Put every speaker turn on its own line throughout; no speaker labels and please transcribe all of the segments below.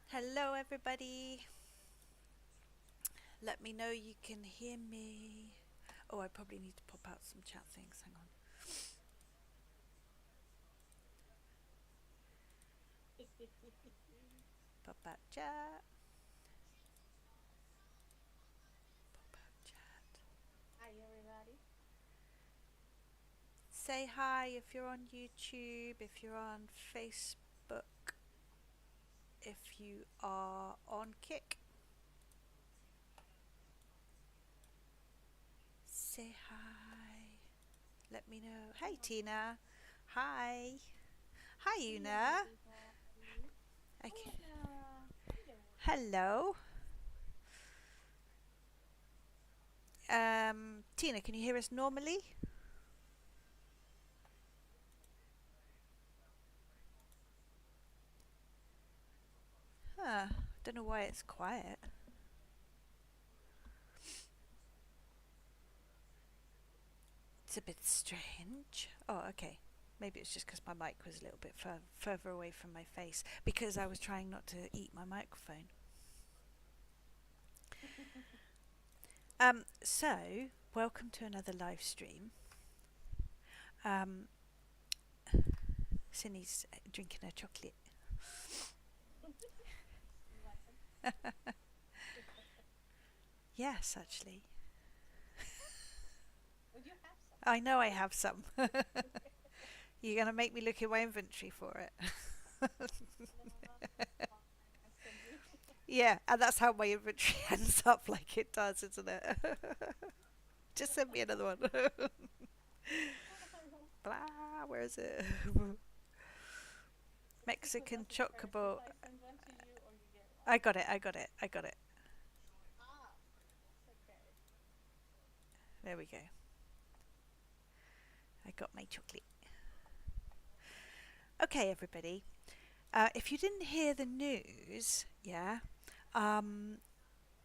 Hello, everybody. Let me know you can hear me. Oh, I probably need to pop out some chat things. Hang on. Pop out chat. Pop out chat.
Hi, everybody.
Say hi if you're on YouTube, if you're on Facebook, if you are on Kick. Say hi. Let me know. Hey,
Hello.
Tina. Hi. Hi,
Hey,
Una.
everybody.
Okay.
Hola. Hello.
Hello. Tina, can you hear us normally? Huh. Don't know why it's quiet. It's a bit strange. Oh, okay. Maybe it's just because my mic was a little bit further away from my face because I was trying not to eat my microphone. So, welcome to another live stream. Um, Cindy's drinking her chocolate.
Welcome.
Yes, actually.
Would you have some?
I know I have some. You're going to make me look in my inventory for it.
No, that's fine. I send you.
Yeah, and that's how my inventory ends up like it does, isn't it? Just send me another one. Blah, where is it? Mexican
Does it hurt if
chocobo.
I send one to you or you get one?
I got it, I got it, I got it.
Ah, okay.
There we go. I got my chocolate. Okay, everybody. If you didn't hear the news, yeah, um,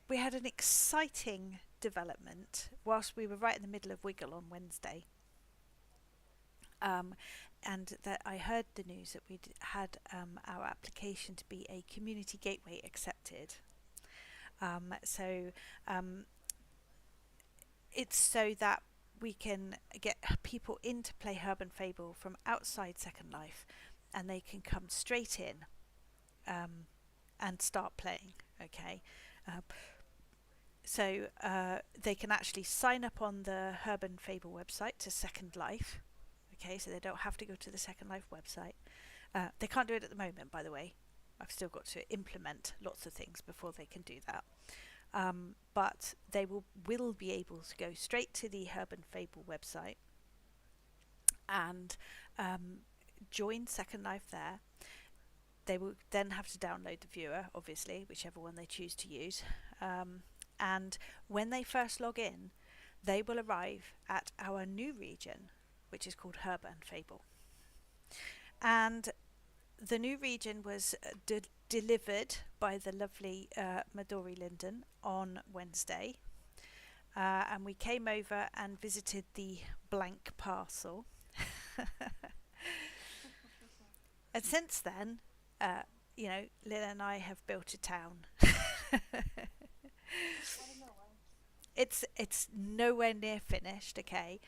we had an exciting development whilst we were right in the middle of Wiggle on Wednesday. Um, and that I heard the news that we'd had our application to be a community gateway accepted. So it's so that we can get people in to play Herb and Fable from outside Second Life, and they can come straight in um, and start playing. Okay, uh, so they can actually sign up on the Herb and Fable website to Second Life. Okay, so they don't have to go to the Second Life website. They can't do it at the moment, by the way. I've still got to implement lots of things before they can do that. But they will be able to go straight to the Herb and Fable website and join Second Life there. They will then have to download the viewer, obviously, whichever one they choose to use. And when they first log in, they will arrive at our new region, which is called Herb and Fable. And the new region was delivered by the lovely Midori Linden on Wednesday. And we came over and visited the blank parcel. And since then, uh, Lynn and I have built a town.
I don't know why.
It's nowhere near finished, okay,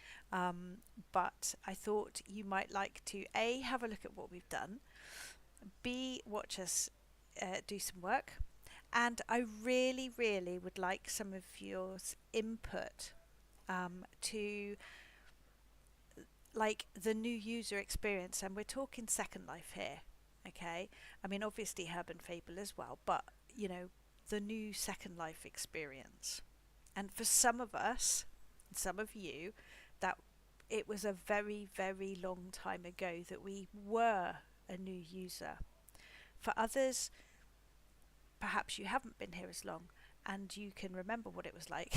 but I thought you might like to A, have a look at what we've done, B, watch us do some work, and I really, really would like some of your input to like the new user experience, and we're talking Second Life here, okay? I mean, obviously Herb and Fable as well, but the new Second Life experience. And for some of us, some of you, that it was a very, very long time ago that we were a new user. For others, perhaps you haven't been here as long and you can remember what it was like.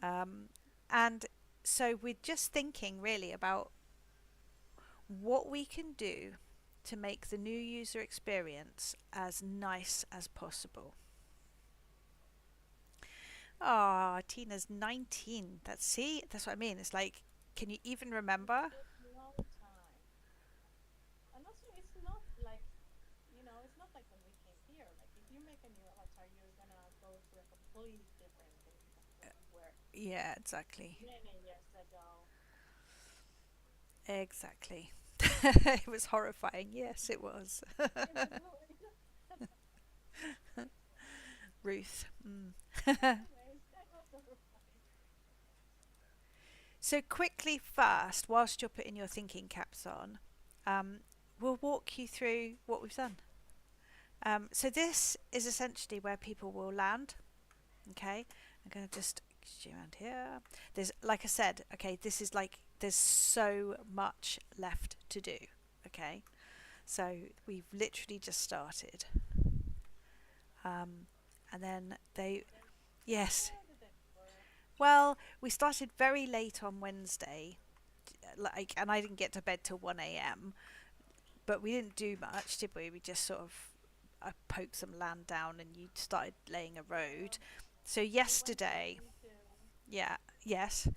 um, and so we're just thinking really about what we can do to make the new user experience as nice as possible. Ah, Tina's 19. That's what I mean. It's like, can you even
It's
remember?
a long time. And also, it's not like, it's not like when we came here. Like if you make a new avatar, you're gonna go through a completely different thing than when you were
Yeah, exactly.
many years ago.
Exactly. It was horrifying. Yes, it was.
I know.
Ruth. Mm.
Anyways, that was horrifying.
So, quickly first, whilst you're putting your thinking caps on, um, we'll walk you through what we've done. So, this is essentially where people will land. Okay, I'm going to just zoom around here. There's, like I said, okay, this is like there's so much left to do. Okay, so we've literally just started. Um, and then they,
And then
yes,
how did it work?
well, we started very late on Wednesday, like, and I didn't get to bed till 1 a.m. But we didn't do much, did we? We just sort of poked some land down, and you started laying a
Yeah.
road. So
We went
yesterday,
camping too.
yeah, yes,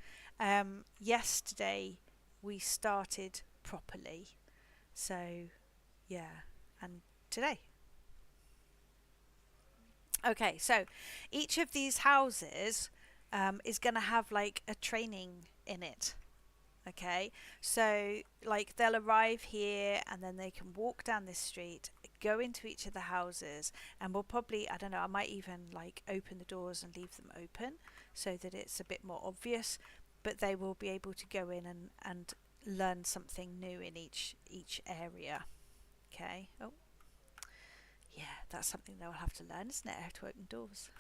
yesterday we started properly. So yeah, and today. Okay, so each of these houses is going to have like a training in it. Okay, so like they'll arrive here and then they can walk down this street, go into each of the houses, and we'll probably, I don't know, I might even like open the doors and leave them open so that it's a bit more obvious, but they will be able to go in and learn something new in each area. Okay. Oh, yeah, that's something they'll have to learn, isn't it? How to open doors.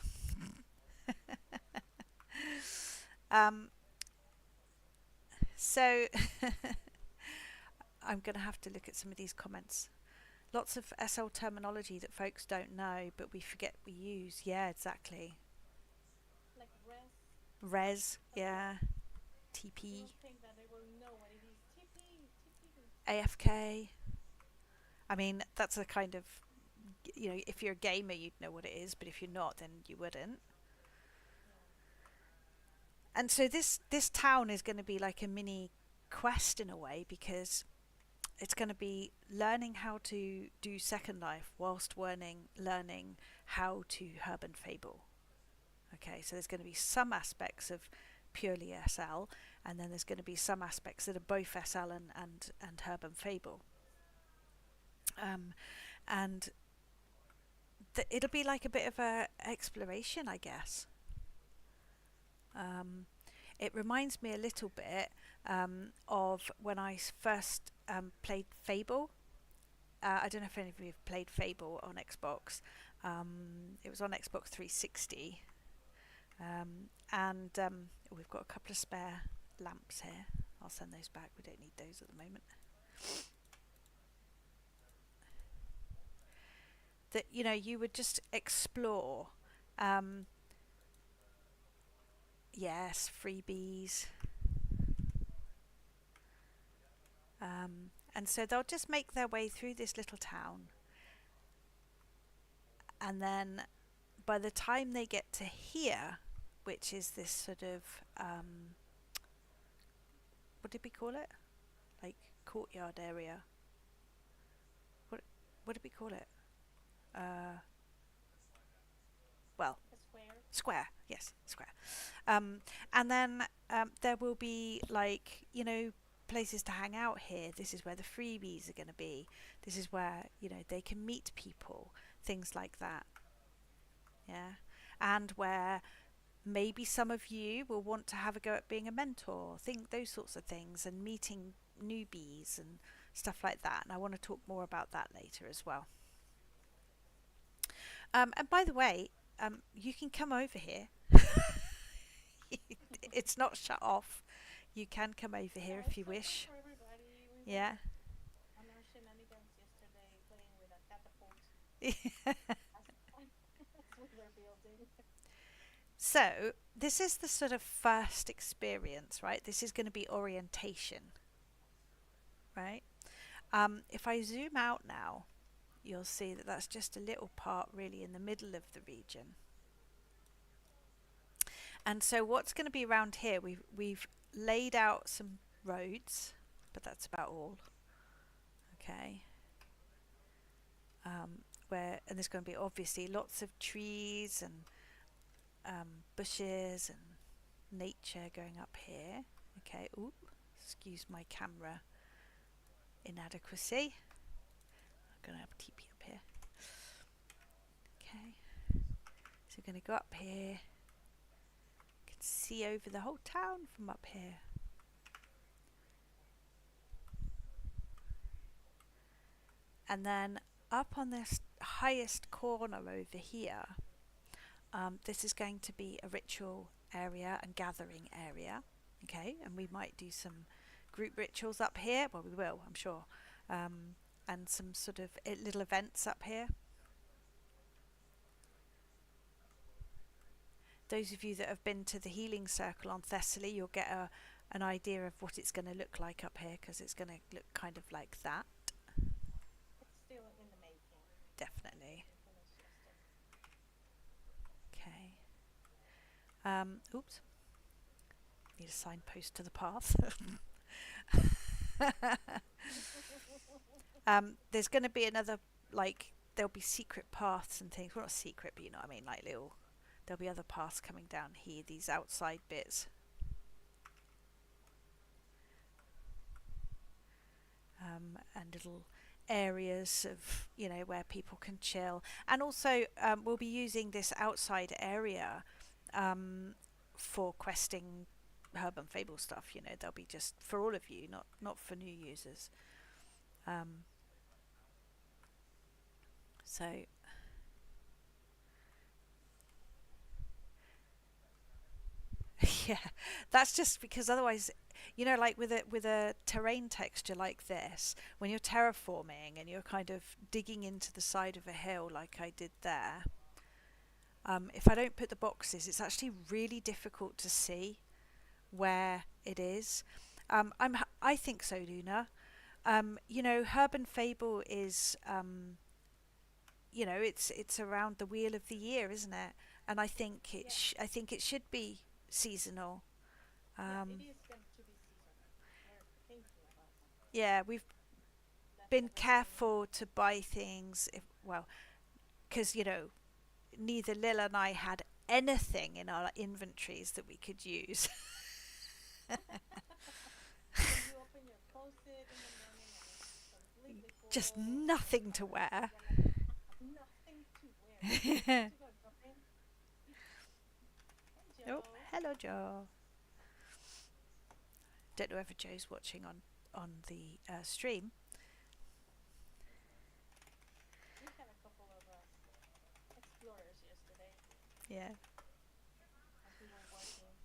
um, so I'm going to have to look at some of these comments. Lots of SL terminology that folks don't know, but we forget we use. Yeah, exactly.
Like res.
Res,
Like
yeah.
you
TP,
will think that they will know what it is. TP, TP.
AFK. I mean, that's a kind of, if you're a gamer, you'd know what it is, but if you're not, then you wouldn't.
Yeah.
And so this town is going to be like a mini quest in a way, because it's going to be learning how to do Second Life whilst learning how to Herb and Fable. Okay, so there's going to be some aspects of purely SL, and then there's going to be some aspects that are both SL and Herb and Fable. Um, and it'll be like a bit of a exploration, I guess. Um, it reminds me a little bit of when I first played Fable. I don't know if any of you have played Fable on Xbox. It was on Xbox 360, and we've got a couple of spare lamps here. I'll send those back. We don't need those at the moment. That you would just explore. Um, yes, freebies. And so they'll just make their way through this little town, and then by the time they get to here, which is this sort of what did we call it? Like courtyard area. What what did we call it? Uh, well,
A square.
square. Yes, square. Um, and then there will be like places to hang out here. This is where the freebies are going to be. This is where they can meet people, things like that. Yeah, and where maybe some of you will want to have a go at being a mentor, think those sorts of things, and meeting newbies and stuff like that. And I want to talk more about that later as well. And by the way, you can come over here. It's not shut off. You can come over here
Yeah,
if
it's
you
open
wish.
for everybody. We
Yeah.
were on our shenanigans yesterday playing with a catapult as, as we were building.
So, this is the sort of first experience, right? This is going to be orientation, right? If I zoom out now, you'll see that that's just a little part really in the middle of the region. And so what's going to be around here, we've laid out some roads, but that's about all. Okay. where, and there's going to be obviously lots of trees and bushes and nature going up here. Okay, oop, excuse my camera inadequacy. I'm going to have TP up here. Okay, so we're going to go up here. You can see over the whole town from up here. And then up on this highest corner over here, this is going to be a ritual area and gathering area. Okay, and we might do some group rituals up here. Well, we will, I'm sure. And some sort of little events up here. Those of you that have been to the healing circle on Thessaly, you'll get an idea of what it's going to look like up here, because it's going to look kind of like that.
It's still in the making.
Definitely.
Finished yesterday.
Okay. Oops. Need a signpost to the path. There's going to be another, like, there'll be secret paths and things. Well, not secret, but you know what I mean, like little. There'll be other paths coming down here, these outside bits. And little areas of, you know, where people can chill. And also, we'll be using this outside area for questing herb and fable stuff. You know, they'll be just for all of you, not for new users. So yeah, that's just because otherwise, you know, like with a terrain texture like this, when you're terraforming and you're kind of digging into the side of a hill like I did there, if I don't put the boxes, it's actually really difficult to see where it is. I think so, Luna. You know, herb and fable is, you know, it's around the wheel of the year, isn't it? And
Yeah,
I think it should be seasonal.
yeah, it is going to be seasonal. We're thinking about that.
Yeah, we've
That's
been
everything.
careful to buy things, if, well, because you know, neither Lil and I had anything in our inventories that we could use.
When you open your closet in the morning and it's completely
Just
full,
nothing to wear.
you're like, I have nothing to wear. It's time for me to go shopping. Hey,
Oh,
Joe.
hello, Joe. Don't know whether Joe's watching on the stream.
We had a couple of explorers yesterday
Yeah.
as we were working.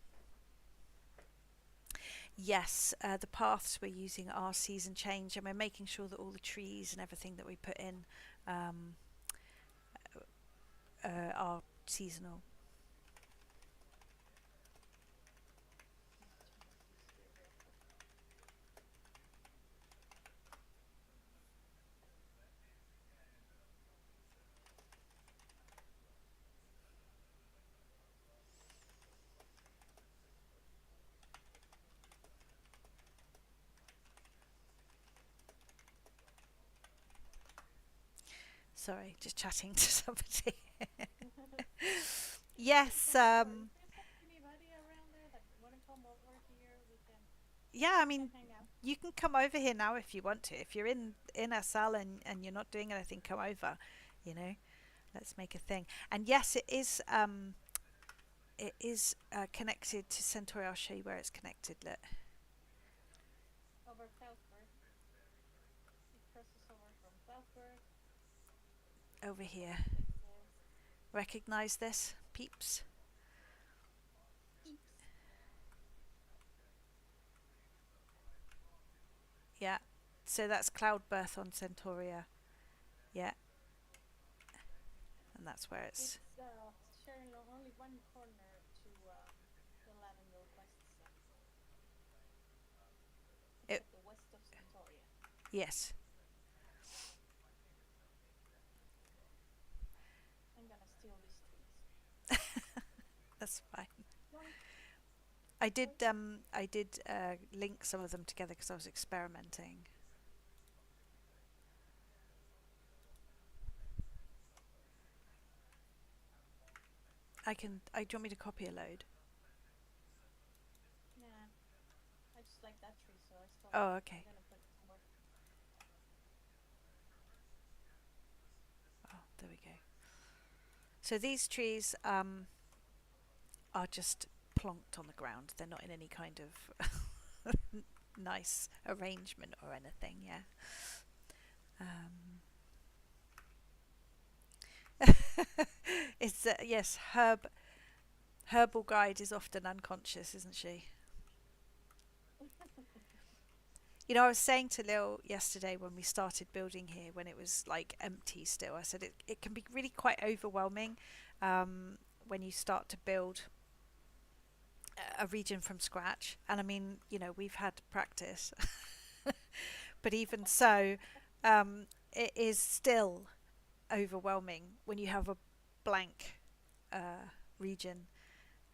Yes, the paths we're using are season change, and we're making sure that all the trees and everything that we put in um, are seasonal.
Let me turn off this here real quick.
Sorry, just chatting to somebody.
It's
Yes,
fine. Or if there's anybody around there that want to come over here,
yeah, I
we can
mean,
hang out.
you can come over here now if you want to. If you're in SL and you're not doing anything, come over. You know, let's make a thing. And yes, it is connected to Centauri. I'll show you where it's connected. Look
Over Southburg. It crosses over from Southburg
over
to
here.
both places.
Recognize this, peeps?
Eeps.
Yeah. So that's Cloudbirth on Centauria. Yeah, and that's where it's.
It's sharing only one corner to the Lavender West Sun. It's
It,
at the west of Centauria.
yes.
I'm gonna steal these trees.
That's fine.
Yoink, yoink.
I did link some of them together because I was experimenting. I can. Do you want me to copy a load?
Yeah, I just like that tree, so I still
Oh,
I'm
okay.
gonna put it somewhere.
Oh, there we go. So these trees are just plonked on the ground. They're not in any kind of nice arrangement or anything. Yeah. Um, it's yes, herbal guide is often unconscious, isn't she? You know, I was saying to Lil yesterday when we started building here, when it was like empty still, I said it can be really quite overwhelming when you start to build a region from scratch. And I mean, you know, we've had practice, but even so, it is still overwhelming when you have a blank region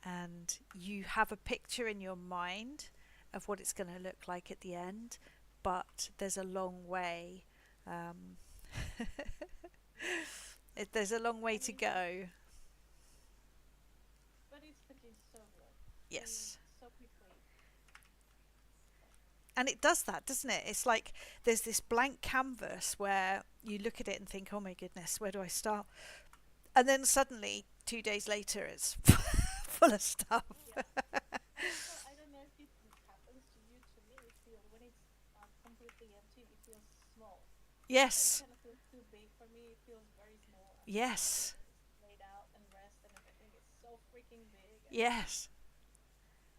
and you have a picture in your mind of what it's going to look like at the end, but there's a long way. Um, there's a long way
I
to
mean,
go.
but it's looking so good. I mean,
Yes.
so quickly.
And it does that, doesn't it? It's like there's this blank canvas where you look at it and think, oh my goodness, where do I start? And then suddenly, 2 days later, it's full of stuff.
Yeah. And also, I don't know if it happens to you. To me, it feels when it's completely empty, it feels small. So it
Yes.
kind of feels too big for me. It feels very small, and then when
Yes.
everything is laid out and rest and everything, it's so freaking big. And
Yes.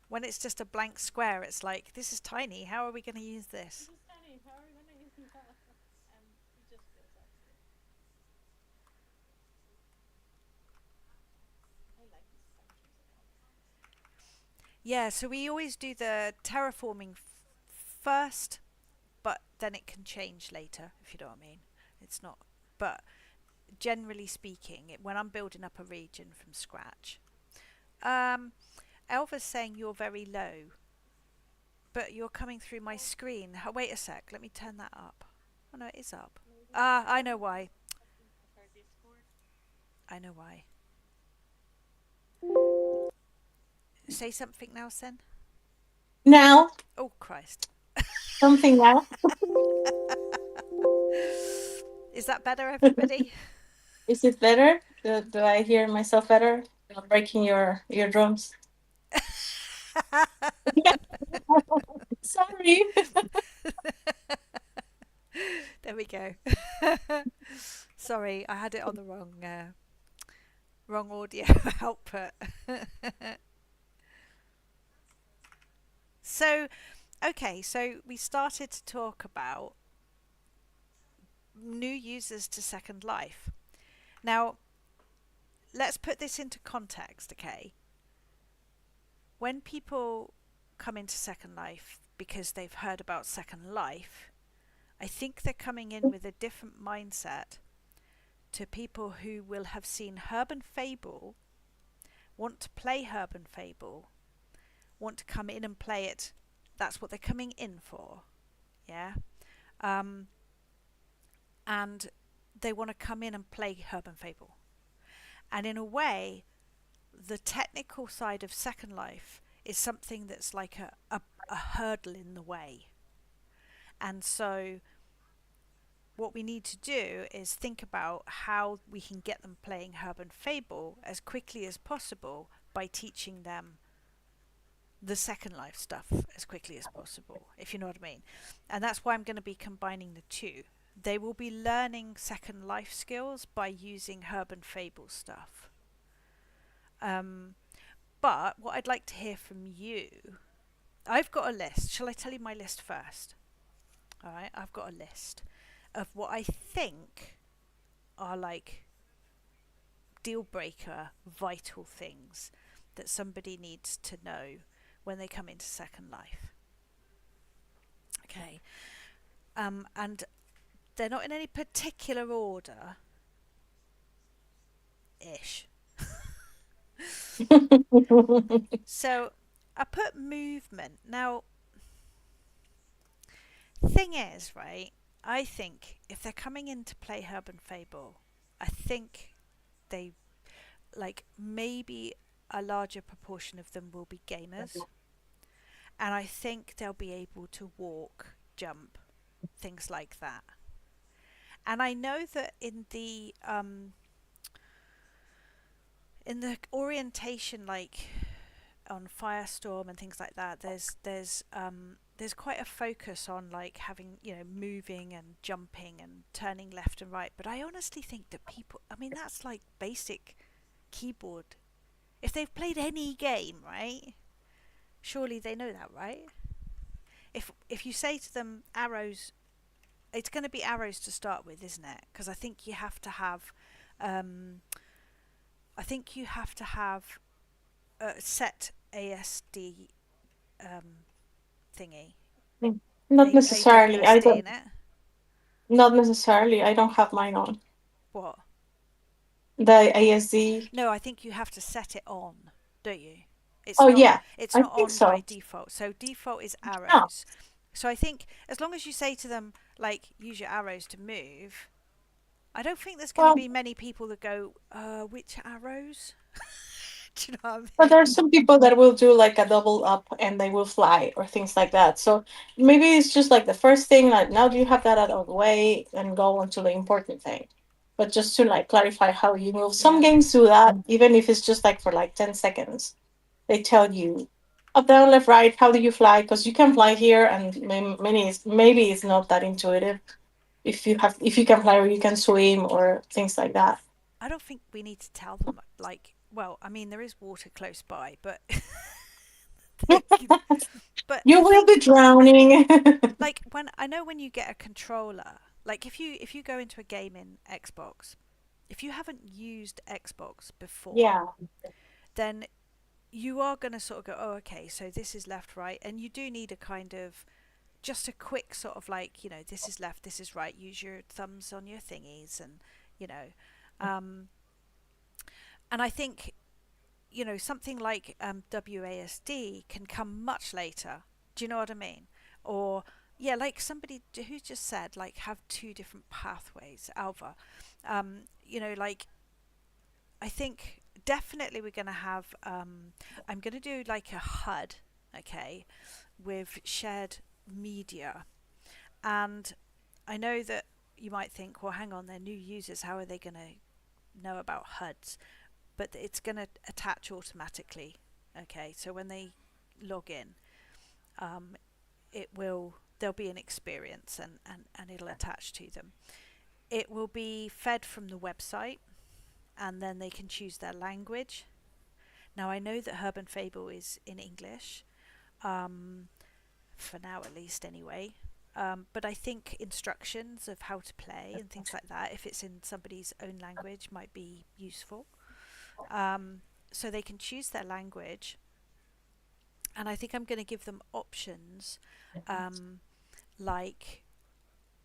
When it's just a blank square, it's like, this is tiny. How are we going to use this?
this is tiny. How are we gonna use that? And it just feels empty. I like these pine trees a lot.
Yeah, so we always do the terraforming first, but then it can change later, if you know what I mean. It's not. But generally speaking, when I'm building up a region from scratch, um, Elva's saying you're very low, but you're coming through my
Well,
screen. Wait a sec, let me turn that up. Oh no, it is up.
maybe
Ah, I know
maybe
why.
it's something with our Discord.
I know why. Say something now, Sen.
Now,
Oh Christ.
something now.
Is that better, everybody?
Is it better? Do I hear myself better? Not breaking your eardrums. Sorry.
There we go. Sorry, I had it on the wrong audio output. So, okay, so we started to talk about new users to Second Life. Now, let's put this into context, okay? When people come into Second Life because they've heard about Second Life, I think they're coming in with a different mindset to people who will have seen Herb and Fable, want to play Herb and Fable, want to come in and play it. That's what they're coming in for. Yeah. Um, and they want to come in and play Herb and Fable. And in a way, the technical side of Second Life is something that's like a hurdle in the way. And so, what we need to do is think about how we can get them playing Herb and Fable as quickly as possible by teaching them the Second Life stuff as quickly as possible, if you know what I mean. And that's why I'm going to be combining the two. They will be learning Second Life skills by using Herb and Fable stuff. Um, but what I'd like to hear from you, I've got a list. Shall I tell you my list first? All right, I've got a list of what I think are like deal breaker, vital things that somebody needs to know when they come into Second Life. Okay, and they're not in any particular order ish. So I put movement. Now, thing is, right, I think if they're coming in to play Herb and Fable, I think they like maybe a larger proportion of them will be gamers, and I think they'll be able to walk, jump, things like that. And I know that in the orientation, like on Firestorm and things like that, there's quite a focus on like having, moving and jumping and turning left and right. But I honestly think that people, I mean, that's like basic keyboard. If they've played any game, right? Surely they know that, right? If you say to them arrows, it's going to be arrows to start with, isn't it? Because um, I think you have to have a set ASD um, thingy,
Mm. Not necessarily. I
AWSD
don't.
in it.
Not necessarily. I don't have mine on.
What?
The ASD.
No, I think you have to set it on, don't you? It's
Oh
not.
yeah,
It's
I
not
think
on by
so.
default. So default is
No.
arrows. So I think as long as you say to them like use your arrows to move, I don't think there's going to
Well,
be many people that go, which arrows? Do you know what I
but
mean?
there's some people that will do like a double up and they will fly or things like that. So maybe it's just like the first thing, like now do you have that out of the way and go on to the important thing. But just to like clarify how you move. Some
Yeah.
games do that, even if it's just like for like 10 seconds. They tell you up, down, left, right, how do you fly? Because you can fly here and maybe it's not that intuitive if you can fly or you can swim or things like that.
I don't think we need to tell them like. Well, I mean, there is water close by, but they can, but
You
the
will
thing,
be drowning.
like when I know when you get a controller, like if you go into a game in Xbox, if you haven't used Xbox before,
Yeah.
then you are going to sort of go, oh, okay, so this is left, right, and you do need a kind of just a quick sort of like, this is left, this is right. Use your thumbs on your thingies, and you know, um, and I think something like WASD can come much later. Do you know what I mean? Or yeah, like somebody who just said like have two different pathways. Alva, like I think definitely we're going to have. I'm going to do like a HUD, okay, with shared media, and I know that you might think, well, hang on, they're new users. How are they going to know about HUDs? But it's going to attach automatically. Okay, so when they log in, um, there'll be an experience, and it'll attach to them. It will be fed from the website, and then they can choose their language. Now I know that Herb and Fable is in English, um, for now at least anyway. But I think instructions of how to play and things like that, if it's in somebody's own language, might be useful. Um, so they can choose their language, and I think I'm going to give them options, um, like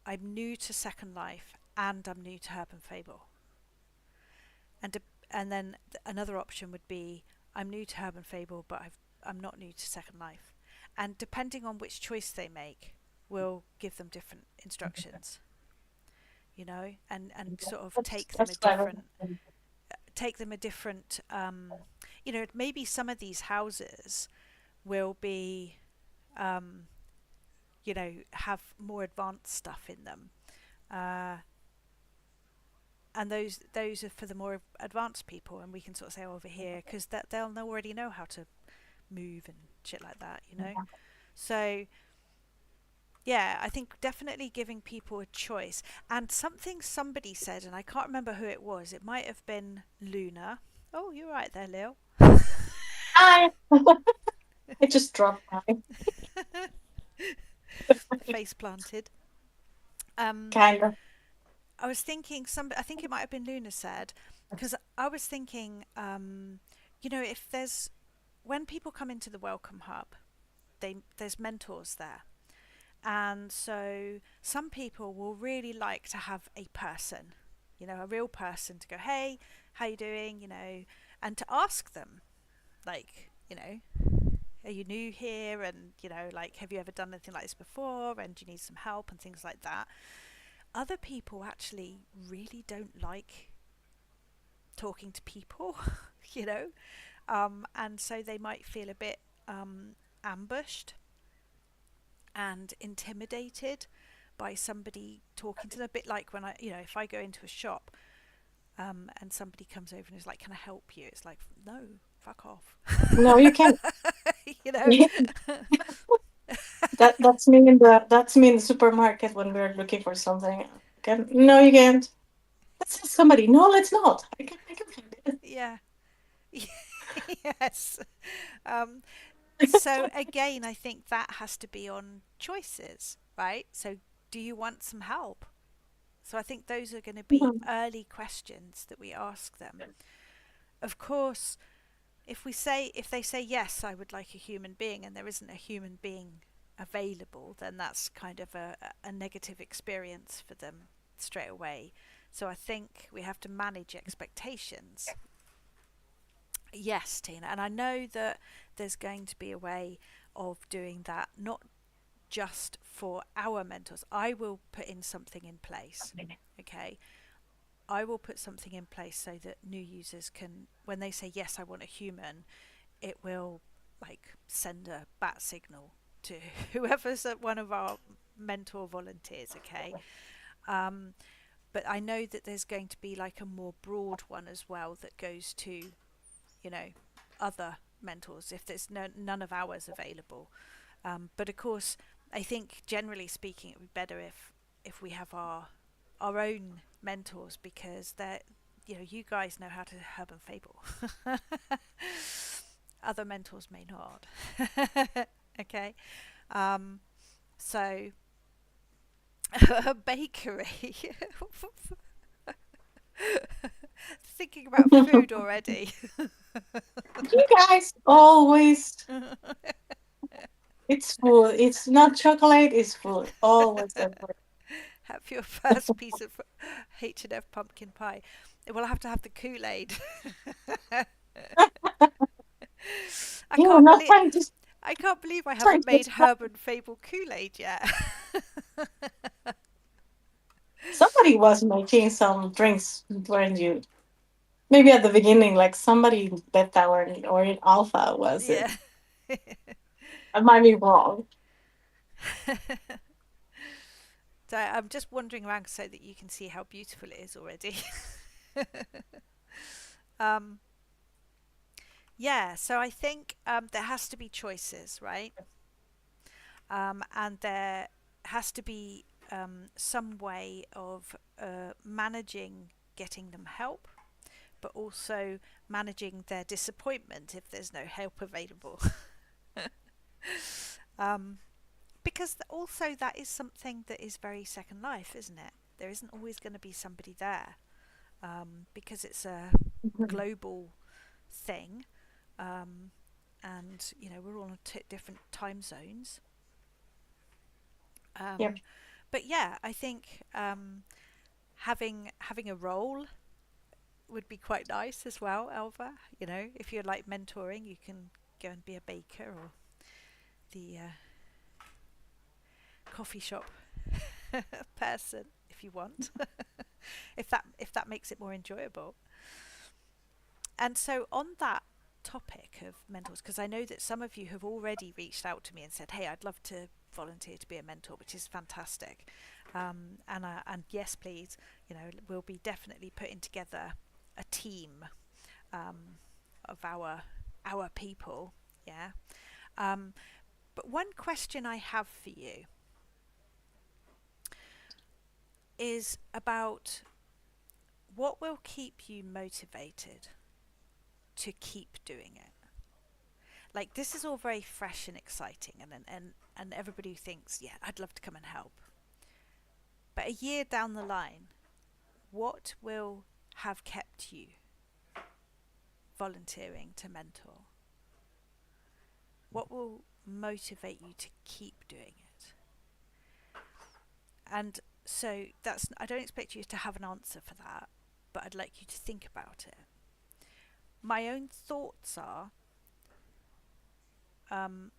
I'm new to Second Life and I'm new to Herb and Fable, and and then another option would be I'm new to Herb and Fable, but I'm not new to Second Life, and depending on which choice they make, will give them different instructions, and sort of
That's clever.
take them a different maybe some of these houses will be um, have more advanced stuff in them, uh, and those are for the more advanced people, and we can sort of say over here because that they'll already know how to move and shit like that. So yeah, I think definitely giving people a choice. And something somebody said, and I can't remember who it was, it might have been Luna. Oh, you're right there, Lil.
I I just dropped mine.
Face planted. um
Kind of.
I was thinking I think it might have been Luna said, because I was thinking, if there's when people come into the welcome hub, there's mentors there, and so some people will really like to have a person, a real person to go, hey, how you doing, and to ask them, like, are you new here, and like, have you ever done anything like this before, and do you need some help and things like that. Other people actually really don't like talking to people, you know, and so they might feel a bit ambushed and intimidated by somebody talking to them. A bit like when if I go into a shop and somebody comes over and is like, "Can I help you?" It's like, no, fuck off.
No, you can't.
you know.
That's me in the supermarket when we're looking for something. No, you can't. Let's ask somebody. No, let's not. I can find it.
Yeah. Yes. Um, so again, I think that has to be on choices, right? So, do you want some help? So I think those are going to be
Mhm.
early questions that we ask them. Of course, if they say yes, I would like a human being, and there isn't a human being available, then that's kind of a negative experience for them straight away. So I think we have to manage expectations. Yes, Tina, and I know that there's going to be a way of doing that, not just for our mentors. I will put in something in place. Okay, I will put something in place so that new users can, when they say yes, I want a human, it will like send a bat signal to whoever's one of our mentor volunteers. Okay, um, but I know that there's going to be like a more broad one as well that goes to, you know, other mentors if there's none of ours available. But of course, I think generally speaking, it would be better if we have our own mentors, because they're, you guys know how to herb and fable. Other mentors may not. Okay. Um, so a bakery. Thinking about food already.
You guys always, it's food. It's not chocolate, it's food. Always and
Have your first piece of H&F pumpkin pie. We'll have to have the Kool-Aid. I
you were
can't
not
believe I
trying
haven't
to
made
explain.
Herb and Fable Kool-Aid yet.
Somebody was making some drinks, weren't you? Maybe at the beginning, like somebody in beta or in alpha was it?
Yeah.
I might be wrong.
So I'm just wandering around so that you can see how beautiful it is already. um, yeah, so I think there has to be choices, right? And there has to be some way of managing getting them help, but also managing their disappointment if there's no help available. um, because also that is something that is very Second Life, isn't it? There isn't always going to be somebody there, because it's a
Mhm.
global thing, um, and we're all on different time zones.
Yep.
Um, but yeah, I think having a role would be quite nice as well, Elva. If you're like mentoring, you can go and be a baker or the coffee shop person if you want. if that makes it more enjoyable. And so on that topic of mentors, because I know that some of you have already reached out to me and said, "Hey, I'd love to volunteer to be a mentor," which is fantastic. And yes, please, we'll be definitely putting together a team um, of our people. Yeah. Um, but one question I have for you is about what will keep you motivated to keep doing it. Like, this is all very fresh and exciting, and everybody thinks, yeah, I'd love to come and help. But a year down the line, what will have kept you volunteering to mentor? What will motivate you to keep doing it? And so I don't expect you to have an answer for that, but I'd like you to think about it. My own thoughts are, um,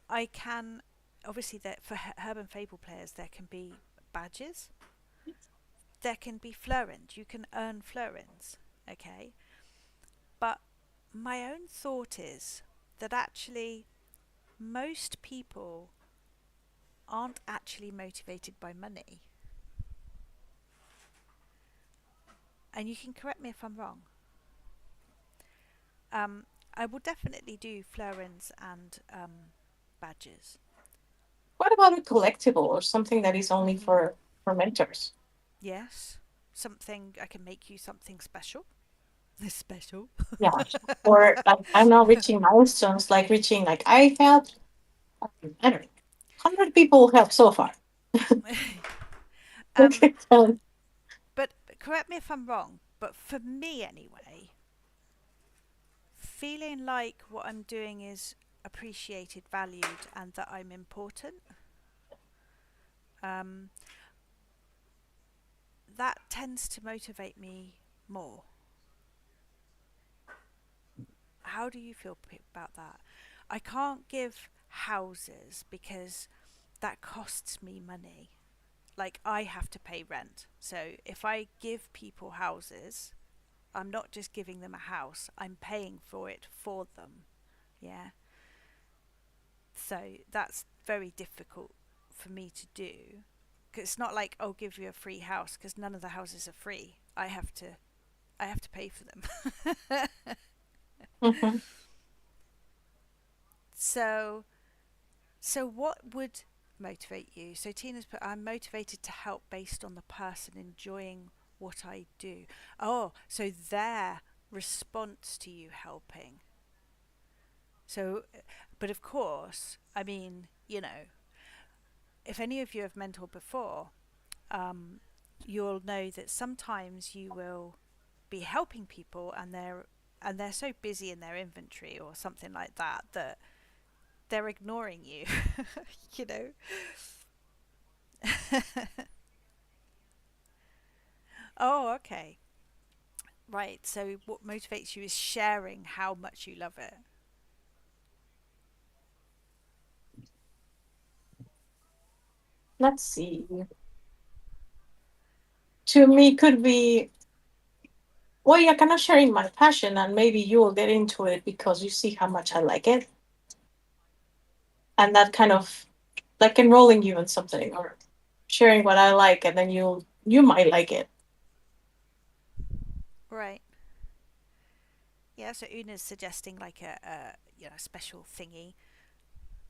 I can obviously that for Herb and Fable players there can be badges, there can be florins. You can earn florins. Okay. But my own thought is that actually most people aren't actually motivated by money. And you can correct me if I'm wrong. Um, I will definitely do florins and badges.
What about a collectible or something that is only
Mm-hmm.
for mentors?
Yes, something I can make you something special. Special.
Yeah. Or like I'm not reaching milestones, like reaching like I helped I don't know, 100 people helped so far.
um,
So,
but correct me if I'm wrong. But for me anyway, feeling like what I'm doing is appreciated, valued, and that I'm important, um, that tends to motivate me more. How do you feel about that? I can't give houses because that costs me money. Like I have to pay rent. So if I give people houses, I'm not just giving them a house, I'm paying for it for them. Yeah. So that's very difficult for me to do. 'Cause it's not like I'll give you a free house because none of the houses are free. I have to pay for them.
mhm.
so so what would motivate you? So Tina's put I'm motivated to help based on the person enjoying what I do. Oh, so their response to you helping. So but of course, I mean, if any of you have mentored before, um, you'll know that sometimes you will be helping people and they're so busy in their inventory or something like that that they're ignoring you. you know. Oh, okay. Right. So what motivates you is sharing how much you love it.
Let's see. To me could be well, yeah, kind of sharing my passion and maybe you will get into it because you see how much I like it. And that kind of like enrolling you in something or sharing what I like and then you might like it.
Right. Yeah. So Una's suggesting like a special thingy.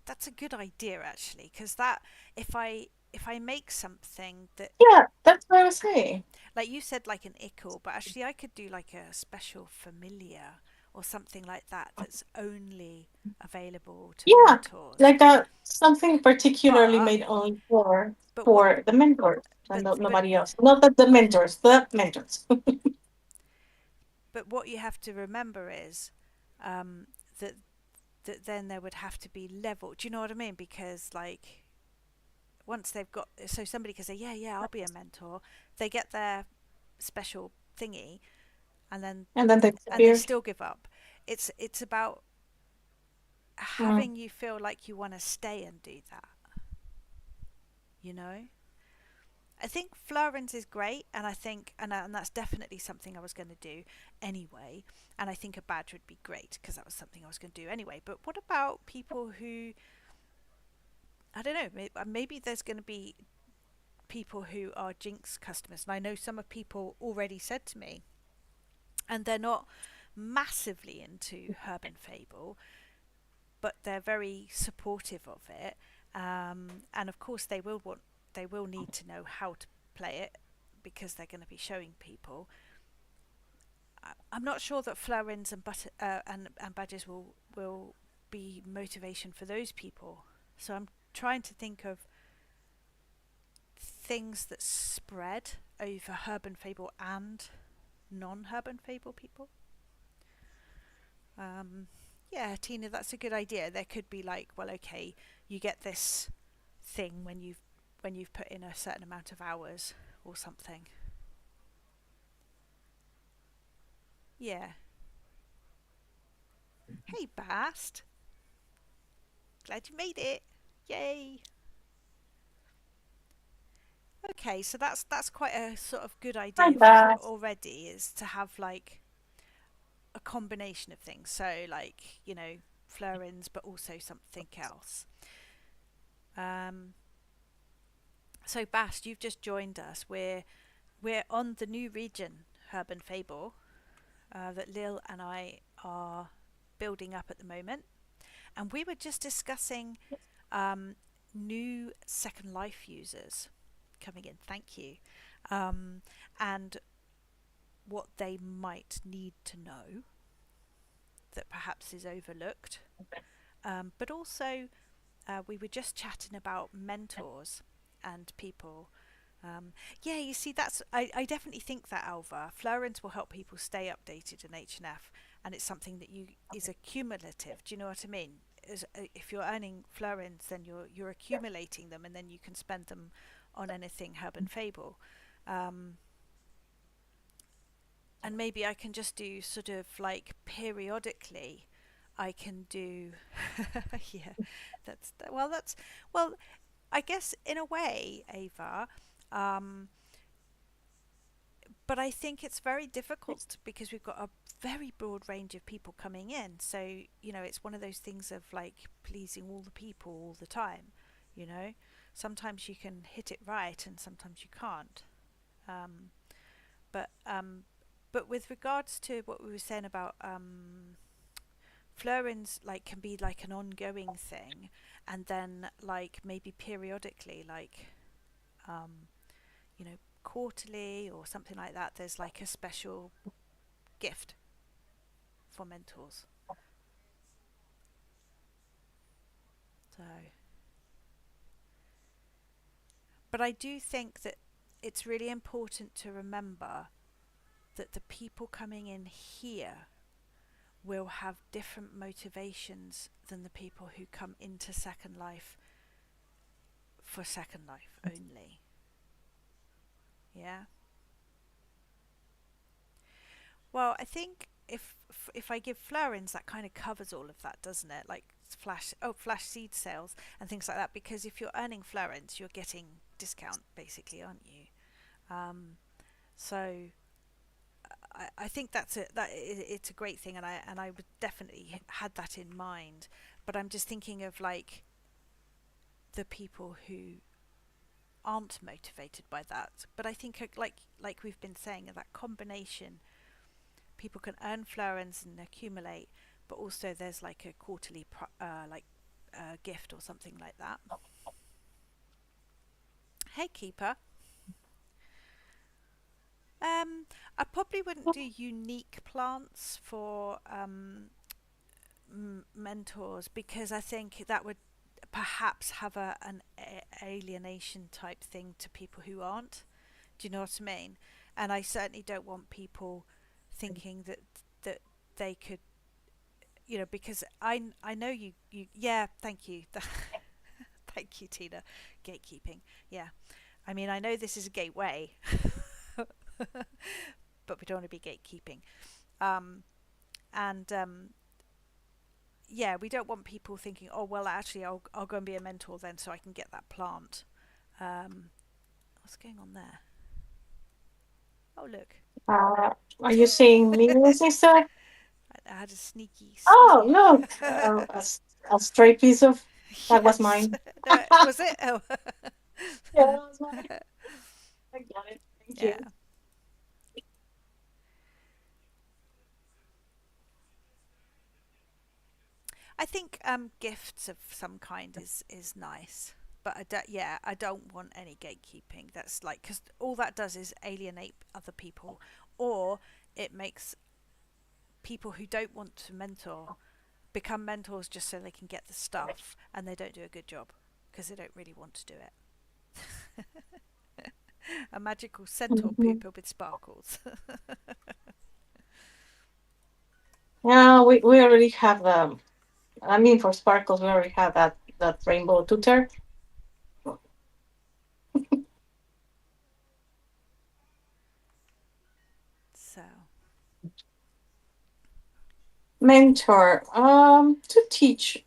That's a good idea actually, because that if I make something that,
Yeah, that's what I was saying.
like you said, like an ickle, but actually I could do like a special familiar or something like that that's only available to
Yeah,
mentors.
like something particularly
But
made only
but what
for the mentors and
but
nobody else. Not that the mentors.
but what you have to remember is um, that then there would have to be level. Do you know what I mean? Because like once they've got, so somebody can say, yeah, yeah, I'll be a mentor. They get their special thingy, and then
And then they
and they
disappear.
still give up. It's about
Mm.
having you feel like you want to stay and do that. You know. I think Florence is great, and I think, and that's definitely something I was going to do anyway. And I think a badge would be great because that was something I was going to do anyway. But what about people who, I don't know, maybe there's going to be people who are Jinx customers, and I know some of people already said to me, and they're not massively into Herb and Fable, but they're very supportive of it. And of course, they will need to know how to play it because they're going to be showing people. I'm not sure that florins and badges will be motivation for those people. So I'm trying to think of things that spread over Herb and Fable and non-Herb and Fable people. Um, yeah, Tina, that's a good idea. There could be like, well, okay, you get this thing when you've put in a certain amount of hours or something. Yeah. Hey, Bast. Glad you made it. Yay. Okay, so that's quite a sort of good
Hi,
idea
Beth.
already, is to have like combination of things. So like, Florins, but also something else. Um, so Bast, you've just joined us. We're on the new region, Herb and Fable, that Lil and I are building up at the moment. And we were just discussing um, new Second Life users coming in. Thank you. Um, and what they might need to know that perhaps is overlooked. But also, we were just chatting about mentors and people. Yeah, you see, I definitely think that, Alva. Florins will help people stay updated in H&F, and it's something that you is accumulative. Do you know what I mean? If you're earning florins, then you're accumulating them, and then you can spend them on anything herb and fable. Um, and maybe I can just do sort of like periodically. I can do, yeah, that's well. I guess in a way, Ava. Um, but I think it's very difficult because we've got a very broad range of people coming in. So, it's one of those things of like pleasing all the people all the time, you know. Sometimes you can hit it right and sometimes you can't. Um, but but with regards to what we were saying about florins, like can be like an ongoing thing, and then like maybe periodically, like um, you know, quarterly or something like that, there's like a special gift for mentors. So, but I do think that it's really important to remember that the people coming in here will have different motivations than the people who come into Second Life for Second Life only. Yeah. Well, I think if I give florins, that kind of covers all of that, doesn't it? Like flash seed sales and things like that. Because if you're earning florins, you're getting discount basically, aren't you? Um, so I think it's a great thing, and I would definitely had that in mind. But I'm just thinking of like the people who aren't motivated by that. But I think like we've been saying, that combination, people can earn florins and accumulate, but also there's like a quarterly gift or something like that. Hey, keeper. I probably wouldn't do unique plants for mentors, because I think that would perhaps have an alienation type thing to people who aren't. Do you know what I mean? And I certainly don't want people thinking that they could, because I know you. Yeah, thank you. Thank you, Tina. Gatekeeping. Yeah. I mean, I know this is a gateway, but we don't want to be gatekeeping. Um, and Yeah, we don't want people thinking, oh, well, actually, I'll go and be a mentor then so I can get that plant. Um, what's going on there? Oh, look.
Are you seeing me, sister?
I had a sneaky,
Oh,
sneaky.
look, a stray piece of that was
Yes.
mine.
No, was it? Oh.
Yeah, that was mine. I got it. Thank
Yeah.
you.
I think gifts of some kind is nice, but I don't want any gatekeeping. That's like, because all that does is alienate other people, or it makes people who don't want to mentor become mentors just so they can get the stuff, and they don't do a good job because they don't really want to do it. A magical centaur
Mhm.
pooper with sparkles.
Yeah, we already have I mean, for sparkles, we already have that rainbow tutor.
So,
Mentor, to teach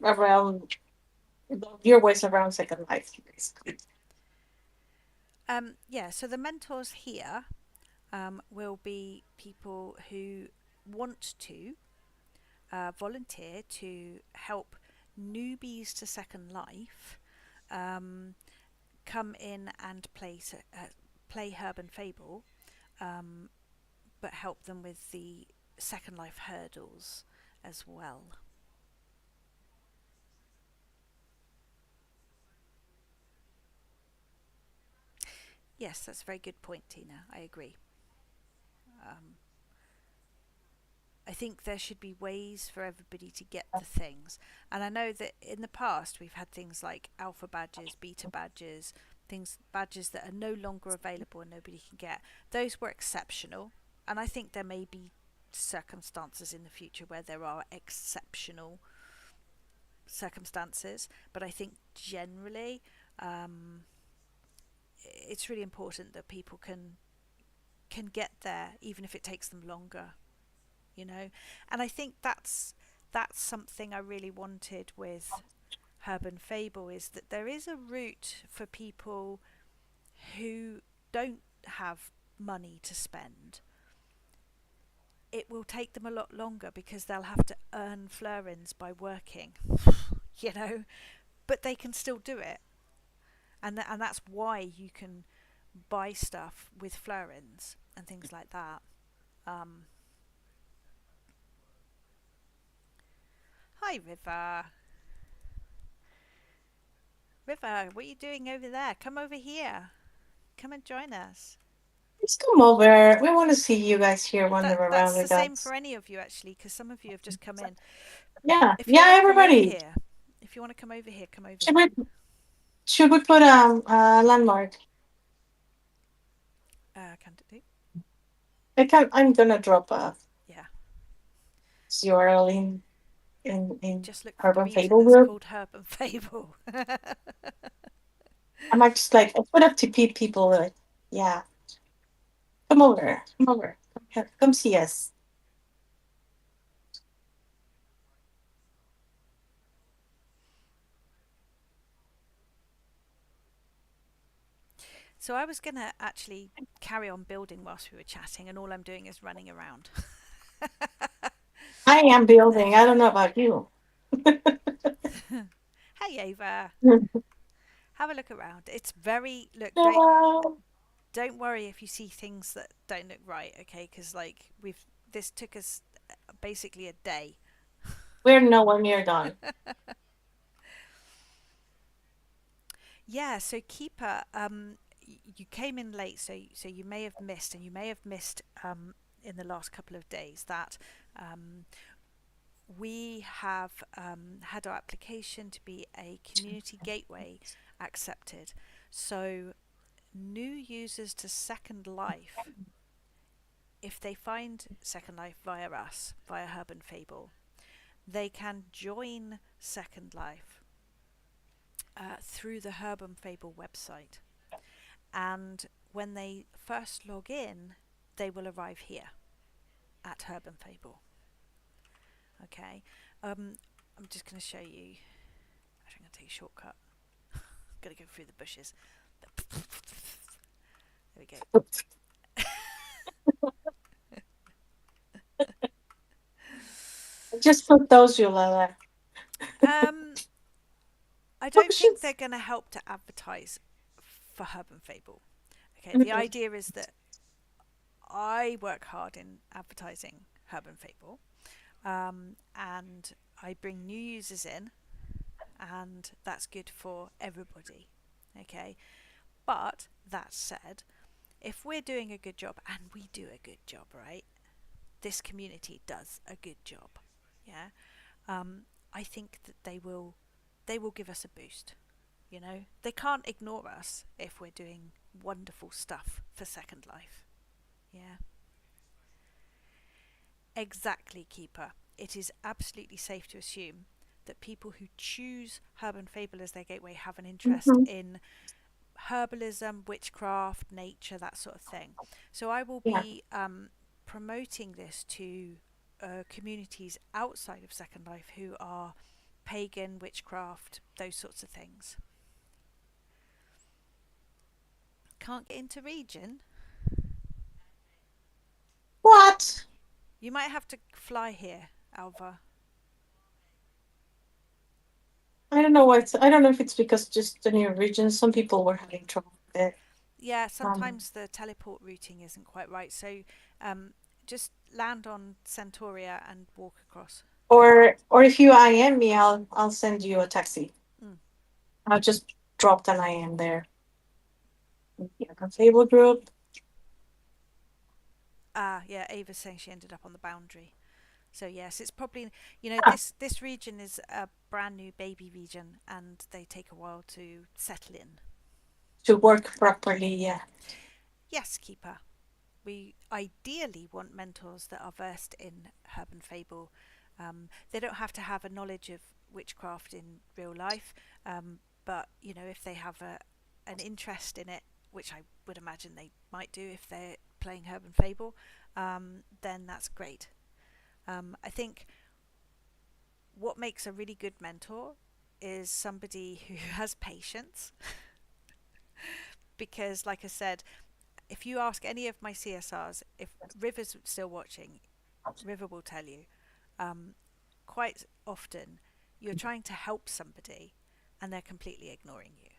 around your ways around Second Life, basically.
yeah, so the mentors here will be people who want to volunteer to help newbies to Second Life um, come in and play Herb and Fable, um, but help them with the Second Life hurdles as well. Yes, that's a very good point, Tina. I agree. Um, I think there should be ways for everybody to get the things. And I know that in the past we've had things like alpha badges, beta badges, things badges that are no longer available and nobody can get. Those were exceptional. And I think there may be circumstances in the future where there are exceptional circumstances, but I think generally um, it's really important that people can get there even if it takes them longer, you know. And I think that's something I really wanted with Herb and Fable, is that there is a route for people who don't have money to spend. It will take them a lot longer because they'll have to earn florins by working, you know, but they can still do it. And that's why you can buy stuff with florins and things like that. Um, Hi, River. River, what are you doing over there? Come over here. Come and join us.
Just come over. We want to see you guys here wander around
That's the
with
same for
us.
any of you actually, because some of you have just come in.
Yeah,
If you
yeah,
want to come over
everybody.
here, if you want to come over here, come over
Should
here.
we should we put a landmark?
Can do.
I'm gonna drop a
Yeah.
URL in
Just look for the
Urban
region
Fable
that's
group.
called Herb and Fable.
I might just like I put up to people like, yeah, come over, come over, come see us.
So I was gonna actually carry on building whilst we were chatting, and all I'm doing is running around.
I am building. I don't know about you.
Hey Ava, have a look around. It's very look.
No,
Don't worry if you see things that don't look right, okay? Because like we've this took us basically a day.
we're nowhere near done.
Yeah. So Keeper, you came in late, so you may have missed, and you may have missed in the last couple of days that um, we have had our application to be a community gateway accepted. So new users to Second Life, if they find Second Life via us, via Herb and Fable, they can join Second Life through the Herb and Fable website. And when they first log in, they will arrive here at Herb and Fable. Okay. I'm just going to show you. Actually, I'm going to take a shortcut. I'm going to go through the bushes. There we go.
Just put those, Yolanda.
Um, I don't think they're
Bushes.
going to help to advertise for Herb and Fable. Okay, the
Mhm.
idea is that I work hard in advertising Herb and Fable, and I bring new users in, and that's good for everybody. Okay, but that said, if we're doing a good job, and we do a good job, right? This community does a good job. Yeah, I think that they will give us a boost. You know, they can't ignore us if we're doing wonderful stuff for Second Life. Yeah. Exactly, Keeper. It is absolutely safe to assume that people who choose Herb and Fable as their gateway have an interest
Mhm.
in herbalism, witchcraft, nature, that sort of thing. So I will
Yeah.
be promoting this to communities outside of Second Life who are pagan, witchcraft, those sorts of things. Can't get into region?
What?
You might have to fly here, Alva.
I don't know why I don't know if it's because just the new region. Some people were having trouble with it.
Yeah,
Um,
sometimes the teleport routing isn't quite right. So um, just land on Centauria and walk across.
or if you IM me, I'll send you a taxi.
Mm.
I'll just drop an IM there. Yeah, table group.
Ah, yeah, Ava's saying she ended up on the boundary. So yes, it's probably,
Ah,
this region is a brand new baby region, and they take a while to settle in.
to work properly. Yeah.
Yes, keeper. We ideally want mentors that are versed in herb and fable. They don't have to have a knowledge of witchcraft in real life, but if they have an interest in it, which I would imagine they might do if they're playing herb and fable, then that's great. I think what makes a really good mentor is somebody who has patience, because, like I said, if you ask any of my CSRs, if River's still watching, River will tell you, um, quite often you're trying to help somebody and they're completely ignoring you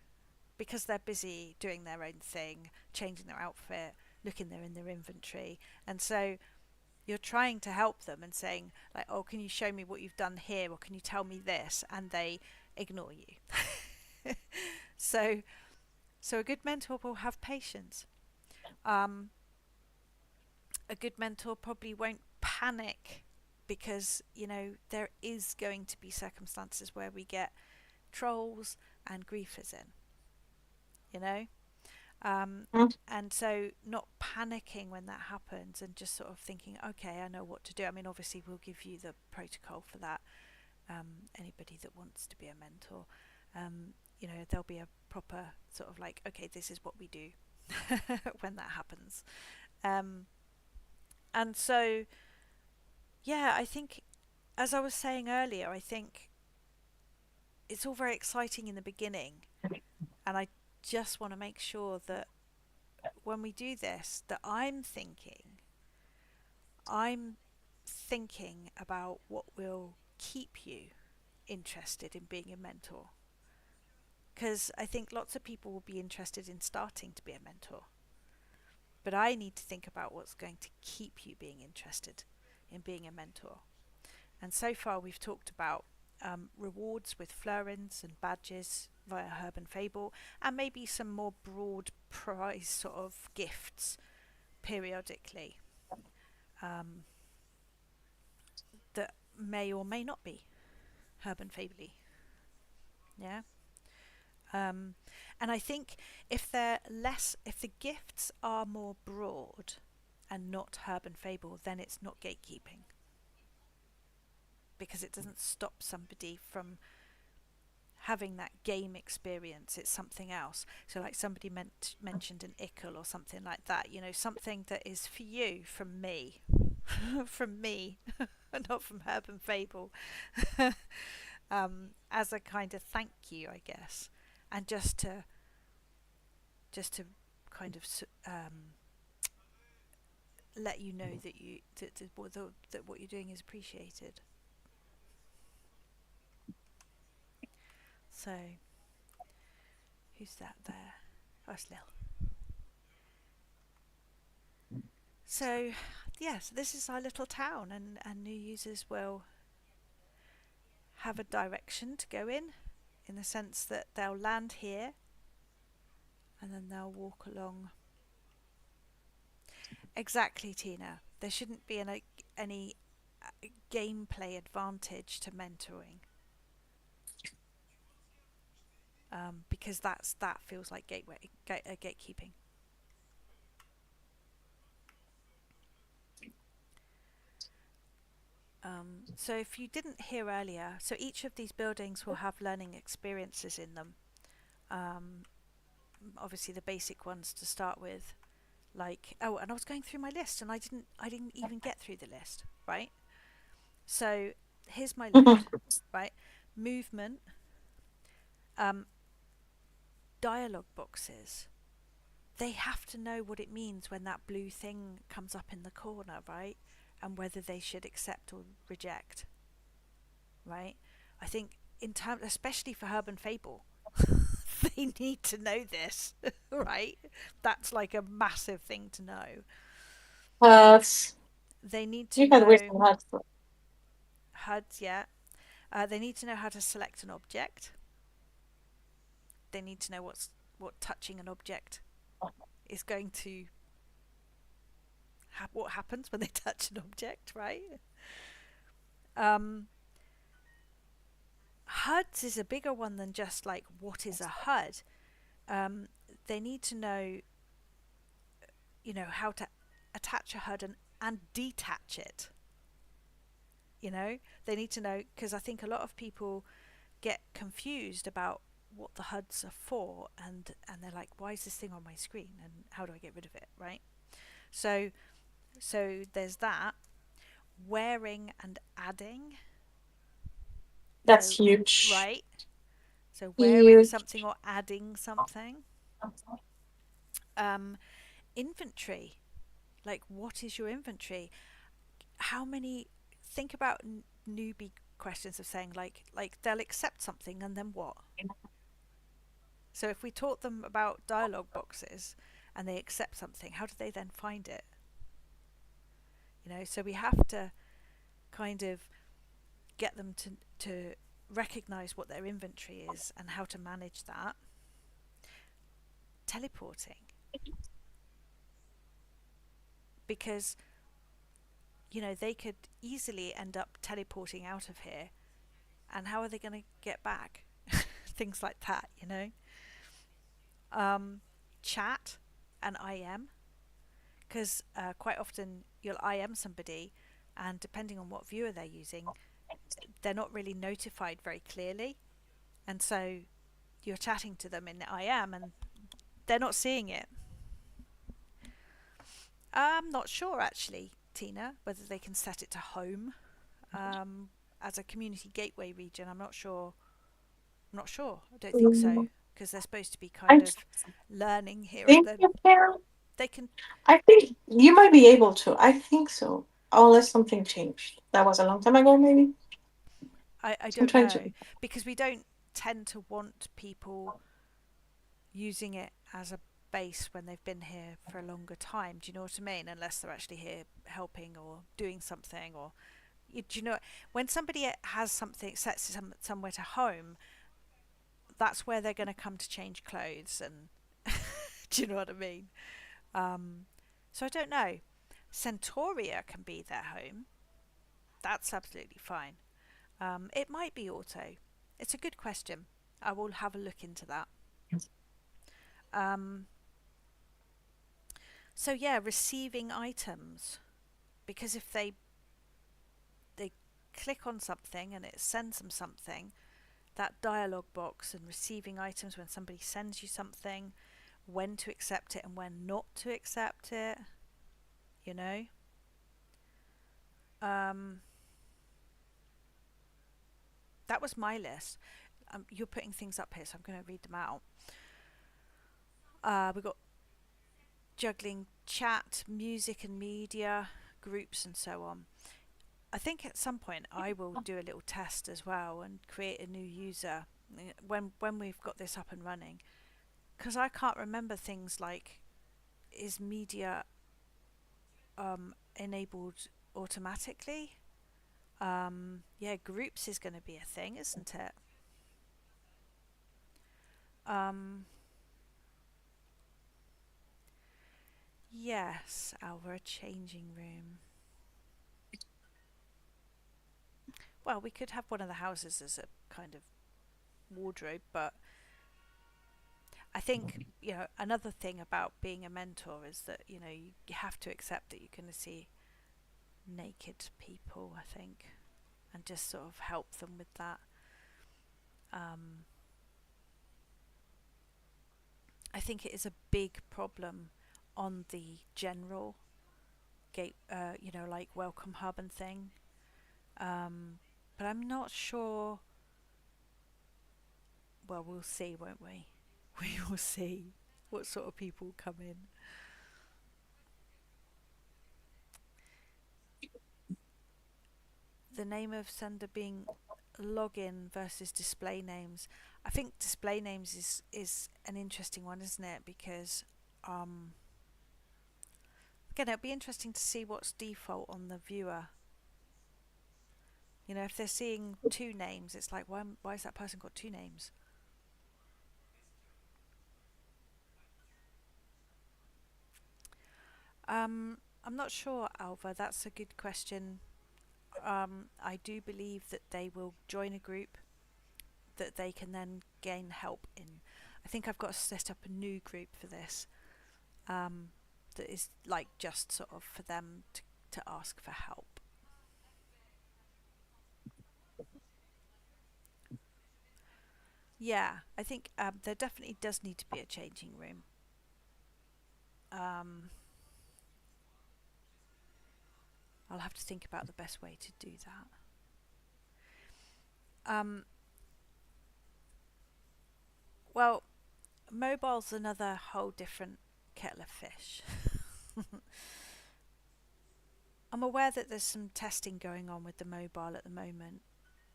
because they're busy doing their own thing, changing their outfit, looking there in their inventory. And so you're trying to help them and saying, like, oh, can you show me what you've done here, or can you tell me this? And they ignore you. so so a good mentor will have patience. Um, a good mentor probably won't panic because there is going to be circumstances where we get trolls and griefers in, you know um,
Mm.
and so not panicking when that happens and just sort of thinking, okay, I know what to do. I mean, obviously we'll give you the protocol for that. Anybody that wants to be a mentor, there'll be a proper sort of like, okay, this is what we do when that happens. Um, and so, yeah, I think, as I was saying earlier, I think it's all very exciting in the beginning, and I just want to make sure that when we do this, that I'm thinking about what will keep you interested in being a mentor. Because I think lots of people will be interested in starting to be a mentor, but I need to think about what's going to keep you being interested in being a mentor. And so far, we've talked about rewards with florins and badges via Herb and Fable, and maybe some more broad prize sort of gifts periodically, um, that may or may not be Herb and Fable. Yeah. Um, and I think if the gifts are more broad and not Herb and Fable, then it's not gatekeeping, because it doesn't stop somebody from having that game experience. It's something else. So like somebody mentioned an ickle or something like that, something that is for you from me. From me, not from Herb and Fable. As a kind of thank you, I guess, and just to kind of let you know that that what you're doing is appreciated. So who's that there? Oh, it's Lil. So, yes, this is our little town, and new users will have a direction to go in the sense that they'll land here and then they'll walk along. Exactly, Tina. There shouldn't be any gameplay advantage to mentoring, because that feels like gatekeeping. So if you didn't hear earlier, so each of these buildings will have learning experiences in them. Um, Obviously the basic ones to start with, like, oh, and I was going through my list and I didn't even get through the list, right? So here's my
Mhm.
loot, right? Movement, um, dialogue boxes. They have to know what it means when that blue thing comes up in the corner, right? and whether they should accept or reject, right? I think in terms, especially for Herb and Fable, they need to know this, right? That's like a massive thing to know.
Huts.
They need to
You had
know
wisdom huts.
HUDs, yeah. They need to know how to select an object. They need to know what touching an object is going to what happens when they touch an object, right? Um, HUDs is a bigger one than just like what is a HUD. Um, they need to know, how to attach a HUD and detach it. They need to know, because I think a lot of people get confused about what the HUDs are for, and they're like, why is this thing on my screen and how do I get rid of it, right? So there's that. Wearing and adding.
That's
So
huge.
right. So wearing
Huge.
something or adding something. Um, Inventory. Like, what is your inventory? How many? Think about newbie questions of saying like they'll accept something and then what? So if we taught them about dialogue boxes and they accept something, how do they then find it? So we have to kind of get them to recognize what their inventory is and how to manage that. Teleporting, because they could easily end up teleporting out of here, and how are they going to get back? Things like that. um, Chat and IM, because quite often you'll IM somebody, and depending on what viewer they're using, they're not really notified very clearly, and so you're chatting to them in the IM and they're not seeing it. I'm not sure actually, Tina, whether they can set it to home as a community gateway region. I'm not sure. I'm not sure. I don't think so,
Mm,
because they're supposed to be
I
kind of learning here and
think
then.
you can.
They can.
I think you might be able to. I think so. Unless something changed. That was a long time ago, maybe.
I
I'm
don't
trying
know,
to.
because we don't tend to want people using it as a base when they've been here for a longer time. Do you know what I mean? Unless they're actually here helping or doing something, or do you know when somebody has something sets somewhere to home, that's where they're going to come to change clothes and do you know what I mean? Um, so I don't know. Centauria can be their home. That's absolutely fine. It might be auto. It's a good question. I will have a look into that. Um, so yeah, receiving items, because if they click on something and it sends them something, that dialogue box and receiving items when somebody sends you something, when to accept it and when not to accept it, you know. Um, that was my list. You're putting things up here, so I'm going to read them out. We've got juggling chat, music and media, groups, and so on. I think at some point I will do a little test as well and create a new user when we've got this up and running, because I can't remember things like, is media enabled automatically? Yeah, groups is going to be a thing, isn't it? Um, yes, our changing room. Well, we could have one of the houses as a kind of wardrobe, but I think another thing about being a mentor is that you have to accept that you're going to see naked people. I think, and just sort of help them with that. Um, I think it is a big problem on the general gate, like welcome hub and thing. But I'm not sure. Well, we'll see, won't we? We will see what sort of people come in. the name of sender being login versus display names. I think display names is an interesting one, isn't it? Because again, it'll be interesting to see what's default on the viewer. You know, if they're seeing two names, it's like, why has that person got two names? I'm not sure, Alva. That's a good question. I do believe that they will join a group that they can then gain help in. I think I've got to set up a new group for this, that is like just sort of for them to ask for help. Yeah, I think there definitely does need to be a changing room. Um, I'll have to think about the best way to do that. Well, mobile's another whole different kettle of fish. I'm aware that there's some testing going on with the mobile at the moment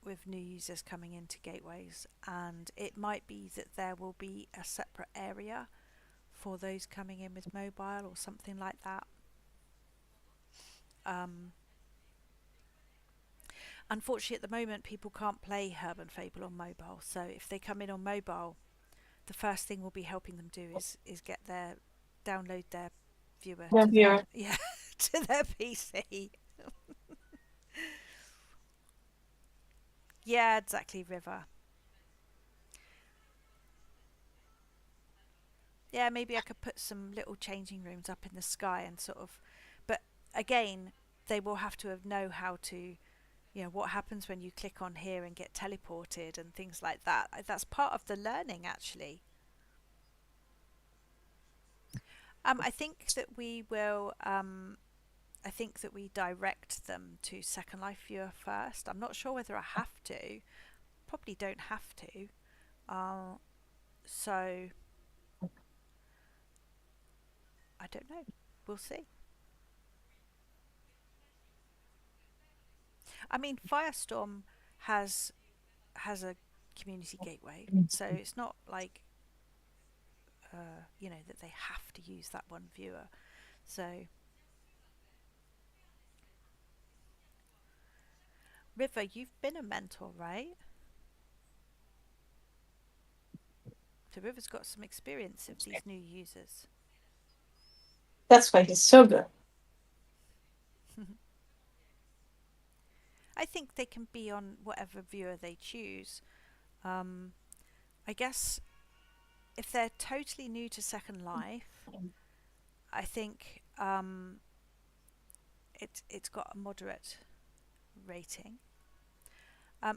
with new users coming into gateways, and it might be that there will be a separate area for those coming in with mobile or something like that. Um, Unfortunately, at the moment, people can't play Herb and Fable on mobile, so if they come in on mobile, the first thing we'll be helping them do is get their download their viewer
The
to their
viewer.
yeah to their PC. Yeah, exactly, River. Yeah, maybe I could put some little changing rooms up in the sky and sort of, but again, they will have to know how to, what happens when you click on here and get teleported and things like that. That's part of the learning, actually. I think that we will. I think that we direct them to Second Life Viewer first. I'm not sure whether I have to. Probably don't have to. Uh, so I don't know. We'll see. I mean, Firestorm has a community gateway, so it's not like that they have to use that one viewer. So River, you've been a mentor, right? So River's got some experience of these new users.
That's why he's so good.
I think they can be on whatever viewer they choose. Um, I guess if they're totally new to Second Life, I think it's got a moderate rating.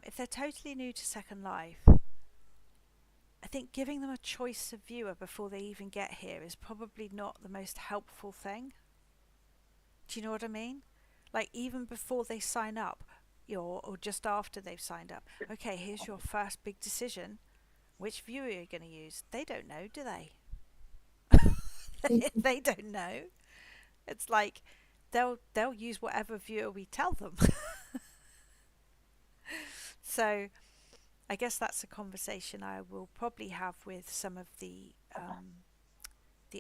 If they're totally new to Second Life, I think giving them a choice of viewer before they even get here is probably not the most helpful thing. Do you know what I mean? Like even before they sign up, or just after they've signed up. Okay, here's your first big decision. Which viewer are you going to use? They don't know, do they? They don't know. It's like they'll use whatever viewer we tell them. So I guess that's a conversation I will probably have with some of the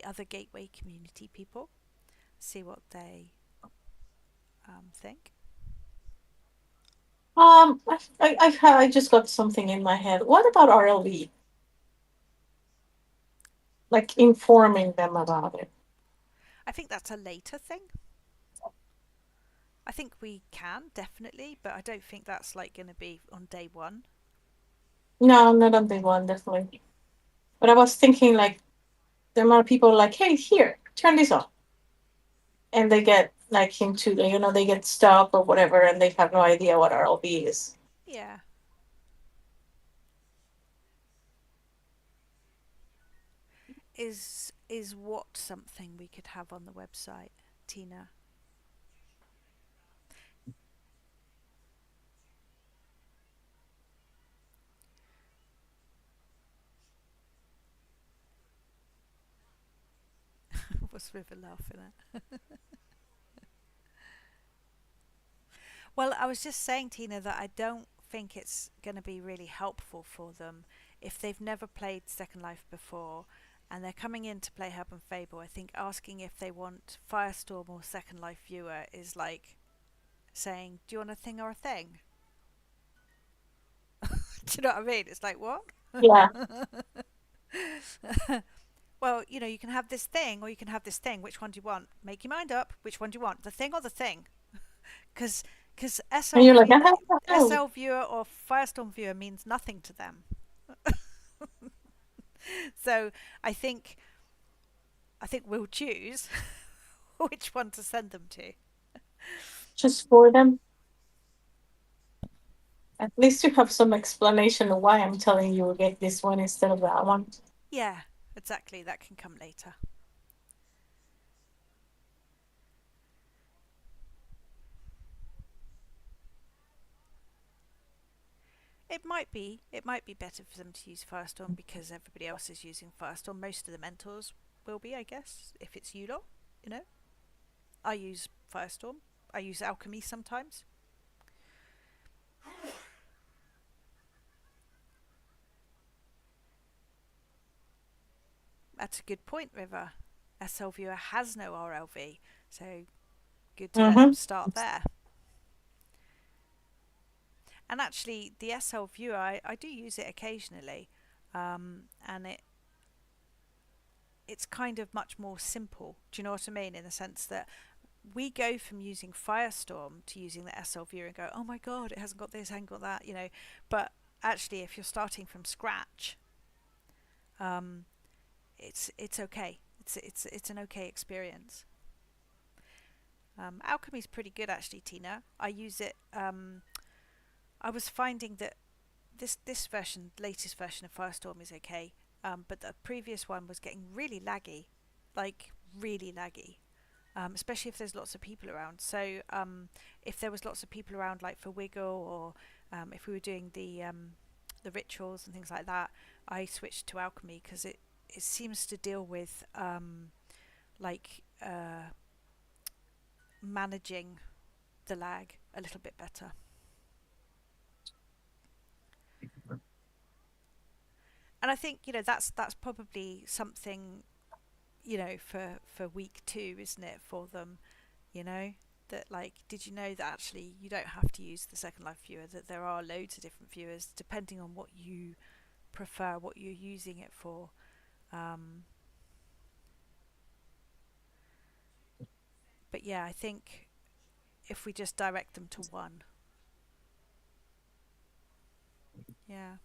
other gateway community people. See what they think.
I just got something in my head. What about RLV? Like informing them about it.
I think that's a later thing. I think we can definitely, but I don't think that's like going to be on day one.
No, not on day one, definitely. But I was thinking like there are people like, hey, here, turn this off, and they get like into they get stuck or whatever, and they have no idea what RLB is.
Yeah. Is what something we could have on the website, Tina? What's River laughing at? Well, I was just saying, Tina, that I don't think it's going to be really helpful for them if they've never played Second Life before and they're coming in to play Herb and Fable. I think asking if they want Firestorm or Second Life Viewer is like saying, "Do you want a thing or a thing?" Do you know what I mean? It's like, what?
Yeah,
Well, you can have this thing or you can have this thing. Which one do you want? Make your mind up. Which one do you want? The thing or the thing? Because
and you're like, I know.
SL Viewer or Firestorm Viewer means nothing to them. So I think I think we'll choose which one to send them to.
Just for them. At least you have some explanation of why I'm telling you to get this one instead of that one.
Yeah, exactly. That can come later. It might be better for them to use Firestorm because everybody else is using Firestorm. Most of the mentors will be, I guess, if it's you lot. You know, I use Firestorm. I use Alchemy sometimes. That's a good point, River. SL Viewer has no RLV, so good to let them
Mm-hmm.
start there. And actually, the SL Viewer, I do use it occasionally, and it's kind of much more simple. Do you know what I mean? In the sense that we go from using Firestorm to using the SL Viewer and go, oh my god, it hasn't got this, hasn't got that, But actually, if you're starting from scratch, um, it's okay. It's an okay experience. Alchemy's pretty good actually, Tina. I use it. I was finding that this version, latest version of Firestorm, is okay, but the previous one was getting really laggy, like really laggy. Especially if there's lots of people around. So if there was lots of people around, like for Wiggle, or if we were doing the rituals and things like that, I switched to Alchemy because it seems to deal with like managing the lag a little bit better. And I think that's probably something for week two, isn't it, for them? You know that, like, did you know that actually you don't have to use the Second Life viewer? That there are loads of different viewers depending on what you prefer, what you're using it for. Um, but yeah, I think if we just direct them to one, yeah.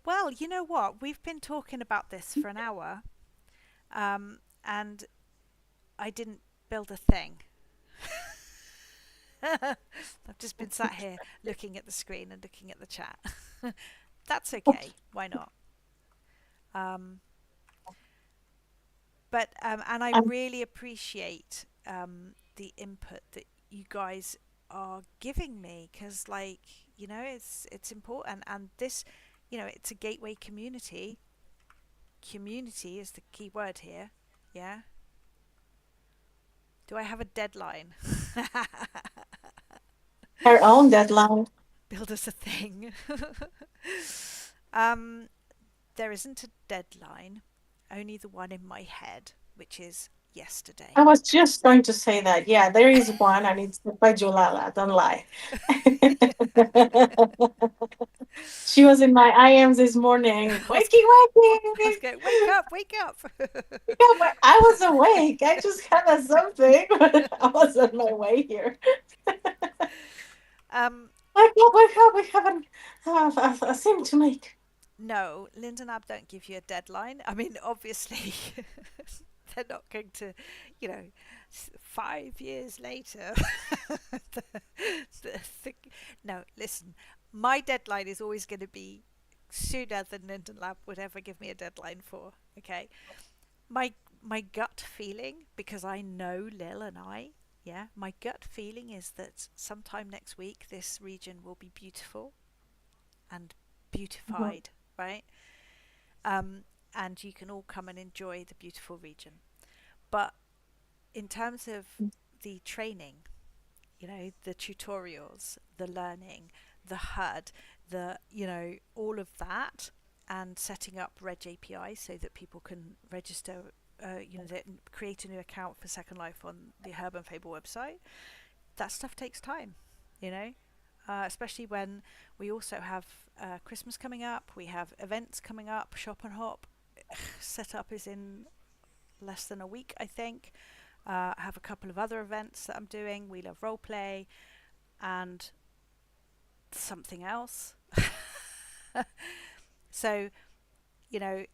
Well, you know what? We've been talking about this for an hour, and I didn't build a thing. I've just been sat here looking at the screen and looking at the chat. That's okay. Why not? Um, but and I
I'm,
really appreciate the input that you guys are giving me because, like, it's important, and this, it's a gateway community. Community is the key word here. Yeah. Do I have a deadline?
her own deadline.
Build us a thing. um, there isn't a deadline, only the one in my head, which is
I
yesterday.
was just going to say that. Yeah, there is one, and it's by Julala. Don't lie. She was in my IMs this morning.
I was,
Wakey,
I was
wakey!
going, wake up, wake up.
Yeah, but I was awake. I just had a something, but I was on my way here.
um,
Wake up, wake up! We have a sim to make.
no, Linda and Ab don't give you a deadline. I mean, obviously, they're not going to, you know, 5 years later. the, the, no, listen, my deadline is always going to be sooner than Linda Lab would ever give me a deadline for. Okay, my my gut feeling, because I know Lil and I, yeah, my gut feeling is that sometime next week this region will be beautiful and
Mhm.
beautified, right? Um, and you can all come and enjoy the beautiful region. But in terms of the training, the tutorials, the learning, the HUD, all of that, and setting up Reg API so that people can register, create a new account for Second Life on the Herb and Fable website. That stuff takes time, you know, especially when we also have Christmas coming up, we have events coming up. Shop and Hop setup is in less than a week, I think. I have a couple of other events that I'm doing. We Love Roleplay and something else. So, you know,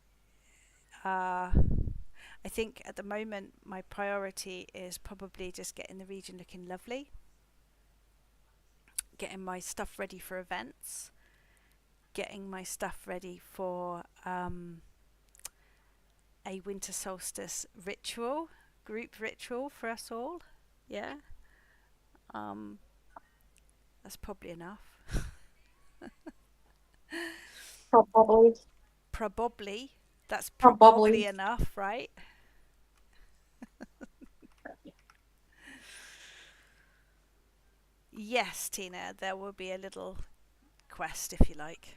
uh, I think at the moment my priority is probably just getting the region looking lovely, getting my stuff ready for events, getting my stuff ready for a winter solstice ritual, group ritual for us all. Yeah, um, that's probably enough.
Probably.
Probably. That's
Probably.
probably enough, right? Yes, Tina, there will be a little quest if you like.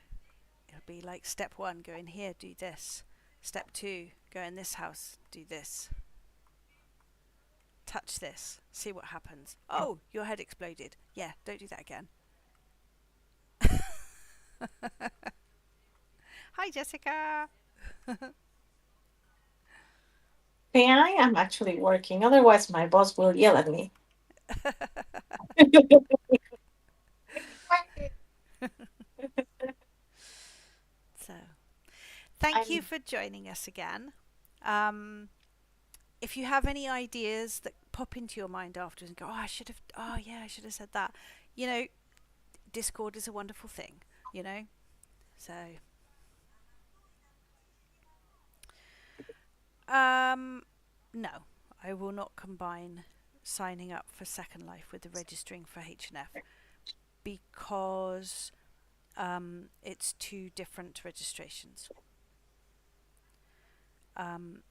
It'll be like step one, go in here, do this. Step two, go in this house, do this. Touch this, see what happens. Oh, your head exploded. Yeah, don't do that again. Hi, Jessica.
Okay, I am actually working. Otherwise, my boss will yell at me.
So, thank you
I'm
for joining us again. Um, if you have any ideas that pop into your mind afterwards and go, oh yeah, I should have said that. You know, Discord is a wonderful thing. You know, so um, no, I will not combine signing up for Second Life with the registering for HNF because it's two different registrations. Um,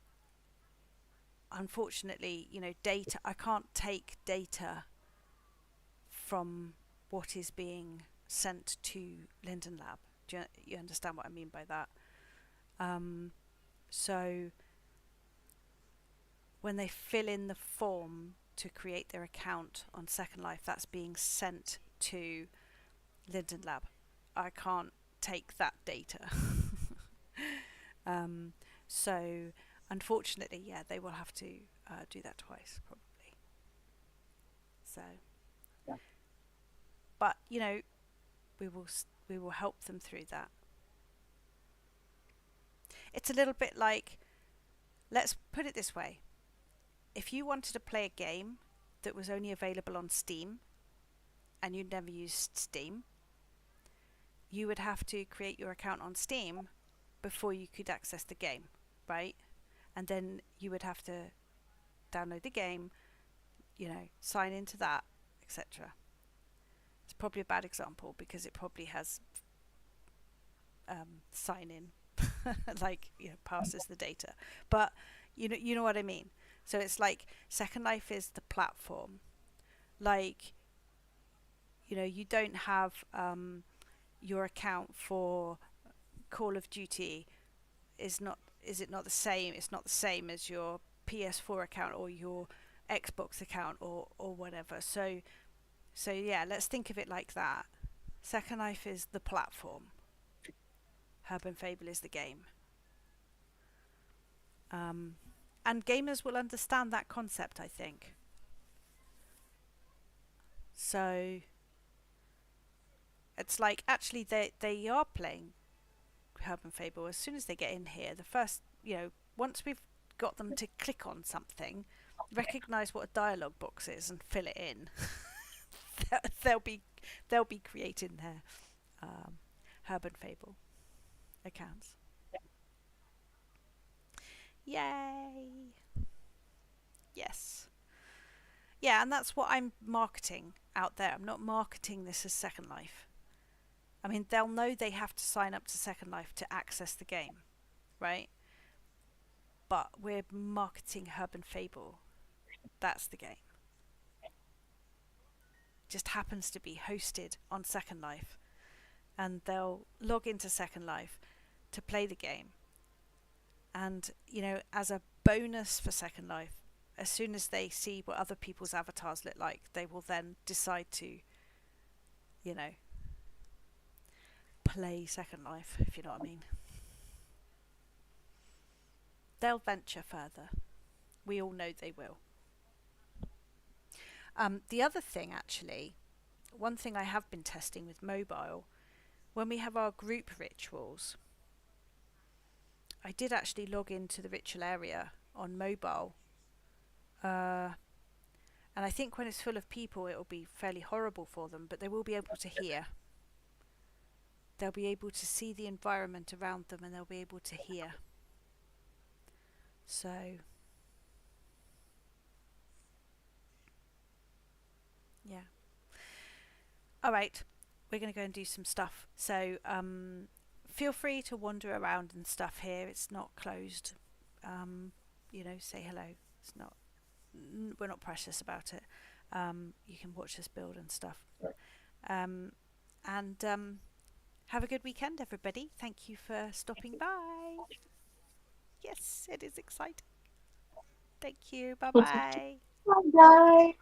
Unfortunately, data. I can't take data from what is being sent to Linden Lab. Do you understand what I mean by that? So when they fill in the form to create their account on Second Life, that's being sent to Linden Lab. I can't take that data. um, so unfortunately, yeah, they will have to do that twice probably. So, but we will help them through that. It's a little bit like, let's put it this way: if you wanted to play a game that was only available on Steam and you'd never used Steam, you would have to create your account on Steam before you could access the game, right? And then you would have to download the game, sign into that, etc. It's probably a bad example because it probably has sign in, like passes the data, but you know what I mean. So it's like Second Life is the platform. Like you don't have your account for Call of Duty is it not the same? It's not the same as your PS4 account or your Xbox account or whatever. So yeah, let's think of it like that. Second Life is the platform. Herb and Fable is the game. Um, and gamers will understand that concept, I think. So it's like actually they are playing Herb and Fable as soon as they get in here. The first, once we've got them to click on something, recognize what a dialogue box is, and fill it in, they'll be creating their Herb and Fable accounts. Yay! Yes. Yeah, and that's what I'm marketing out there. I'm not marketing this as Second Life. I mean, they'll know they have to sign up to Second Life to access the game, right? But we're marketing Herb and Fable. That's the game. just happens to be hosted on Second Life, and they'll log into Second Life to play the game. And, as a bonus for Second Life, as soon as they see what other people's avatars look like, they will then decide to, you know, play Second Life, if you know what I mean. They'll venture further. We all know they will. The other thing, actually, one thing I have been testing with mobile, when we have our group rituals, I did actually log into the ritual area on mobile. And I think when it's full of people, it will be fairly horrible for them, but they will be able to hear. They'll be able to see the environment around them, and they'll be able to hear. So, yeah. All right, we're going to go and do some stuff. So, feel free to wander around and stuff here. It's not closed. Say hello. It's not. We're not precious about it. You can watch us build and stuff. And have a good weekend, everybody. Thank you for stopping by. Yes, it is exciting. Thank you. Bye bye.
Bye, guys.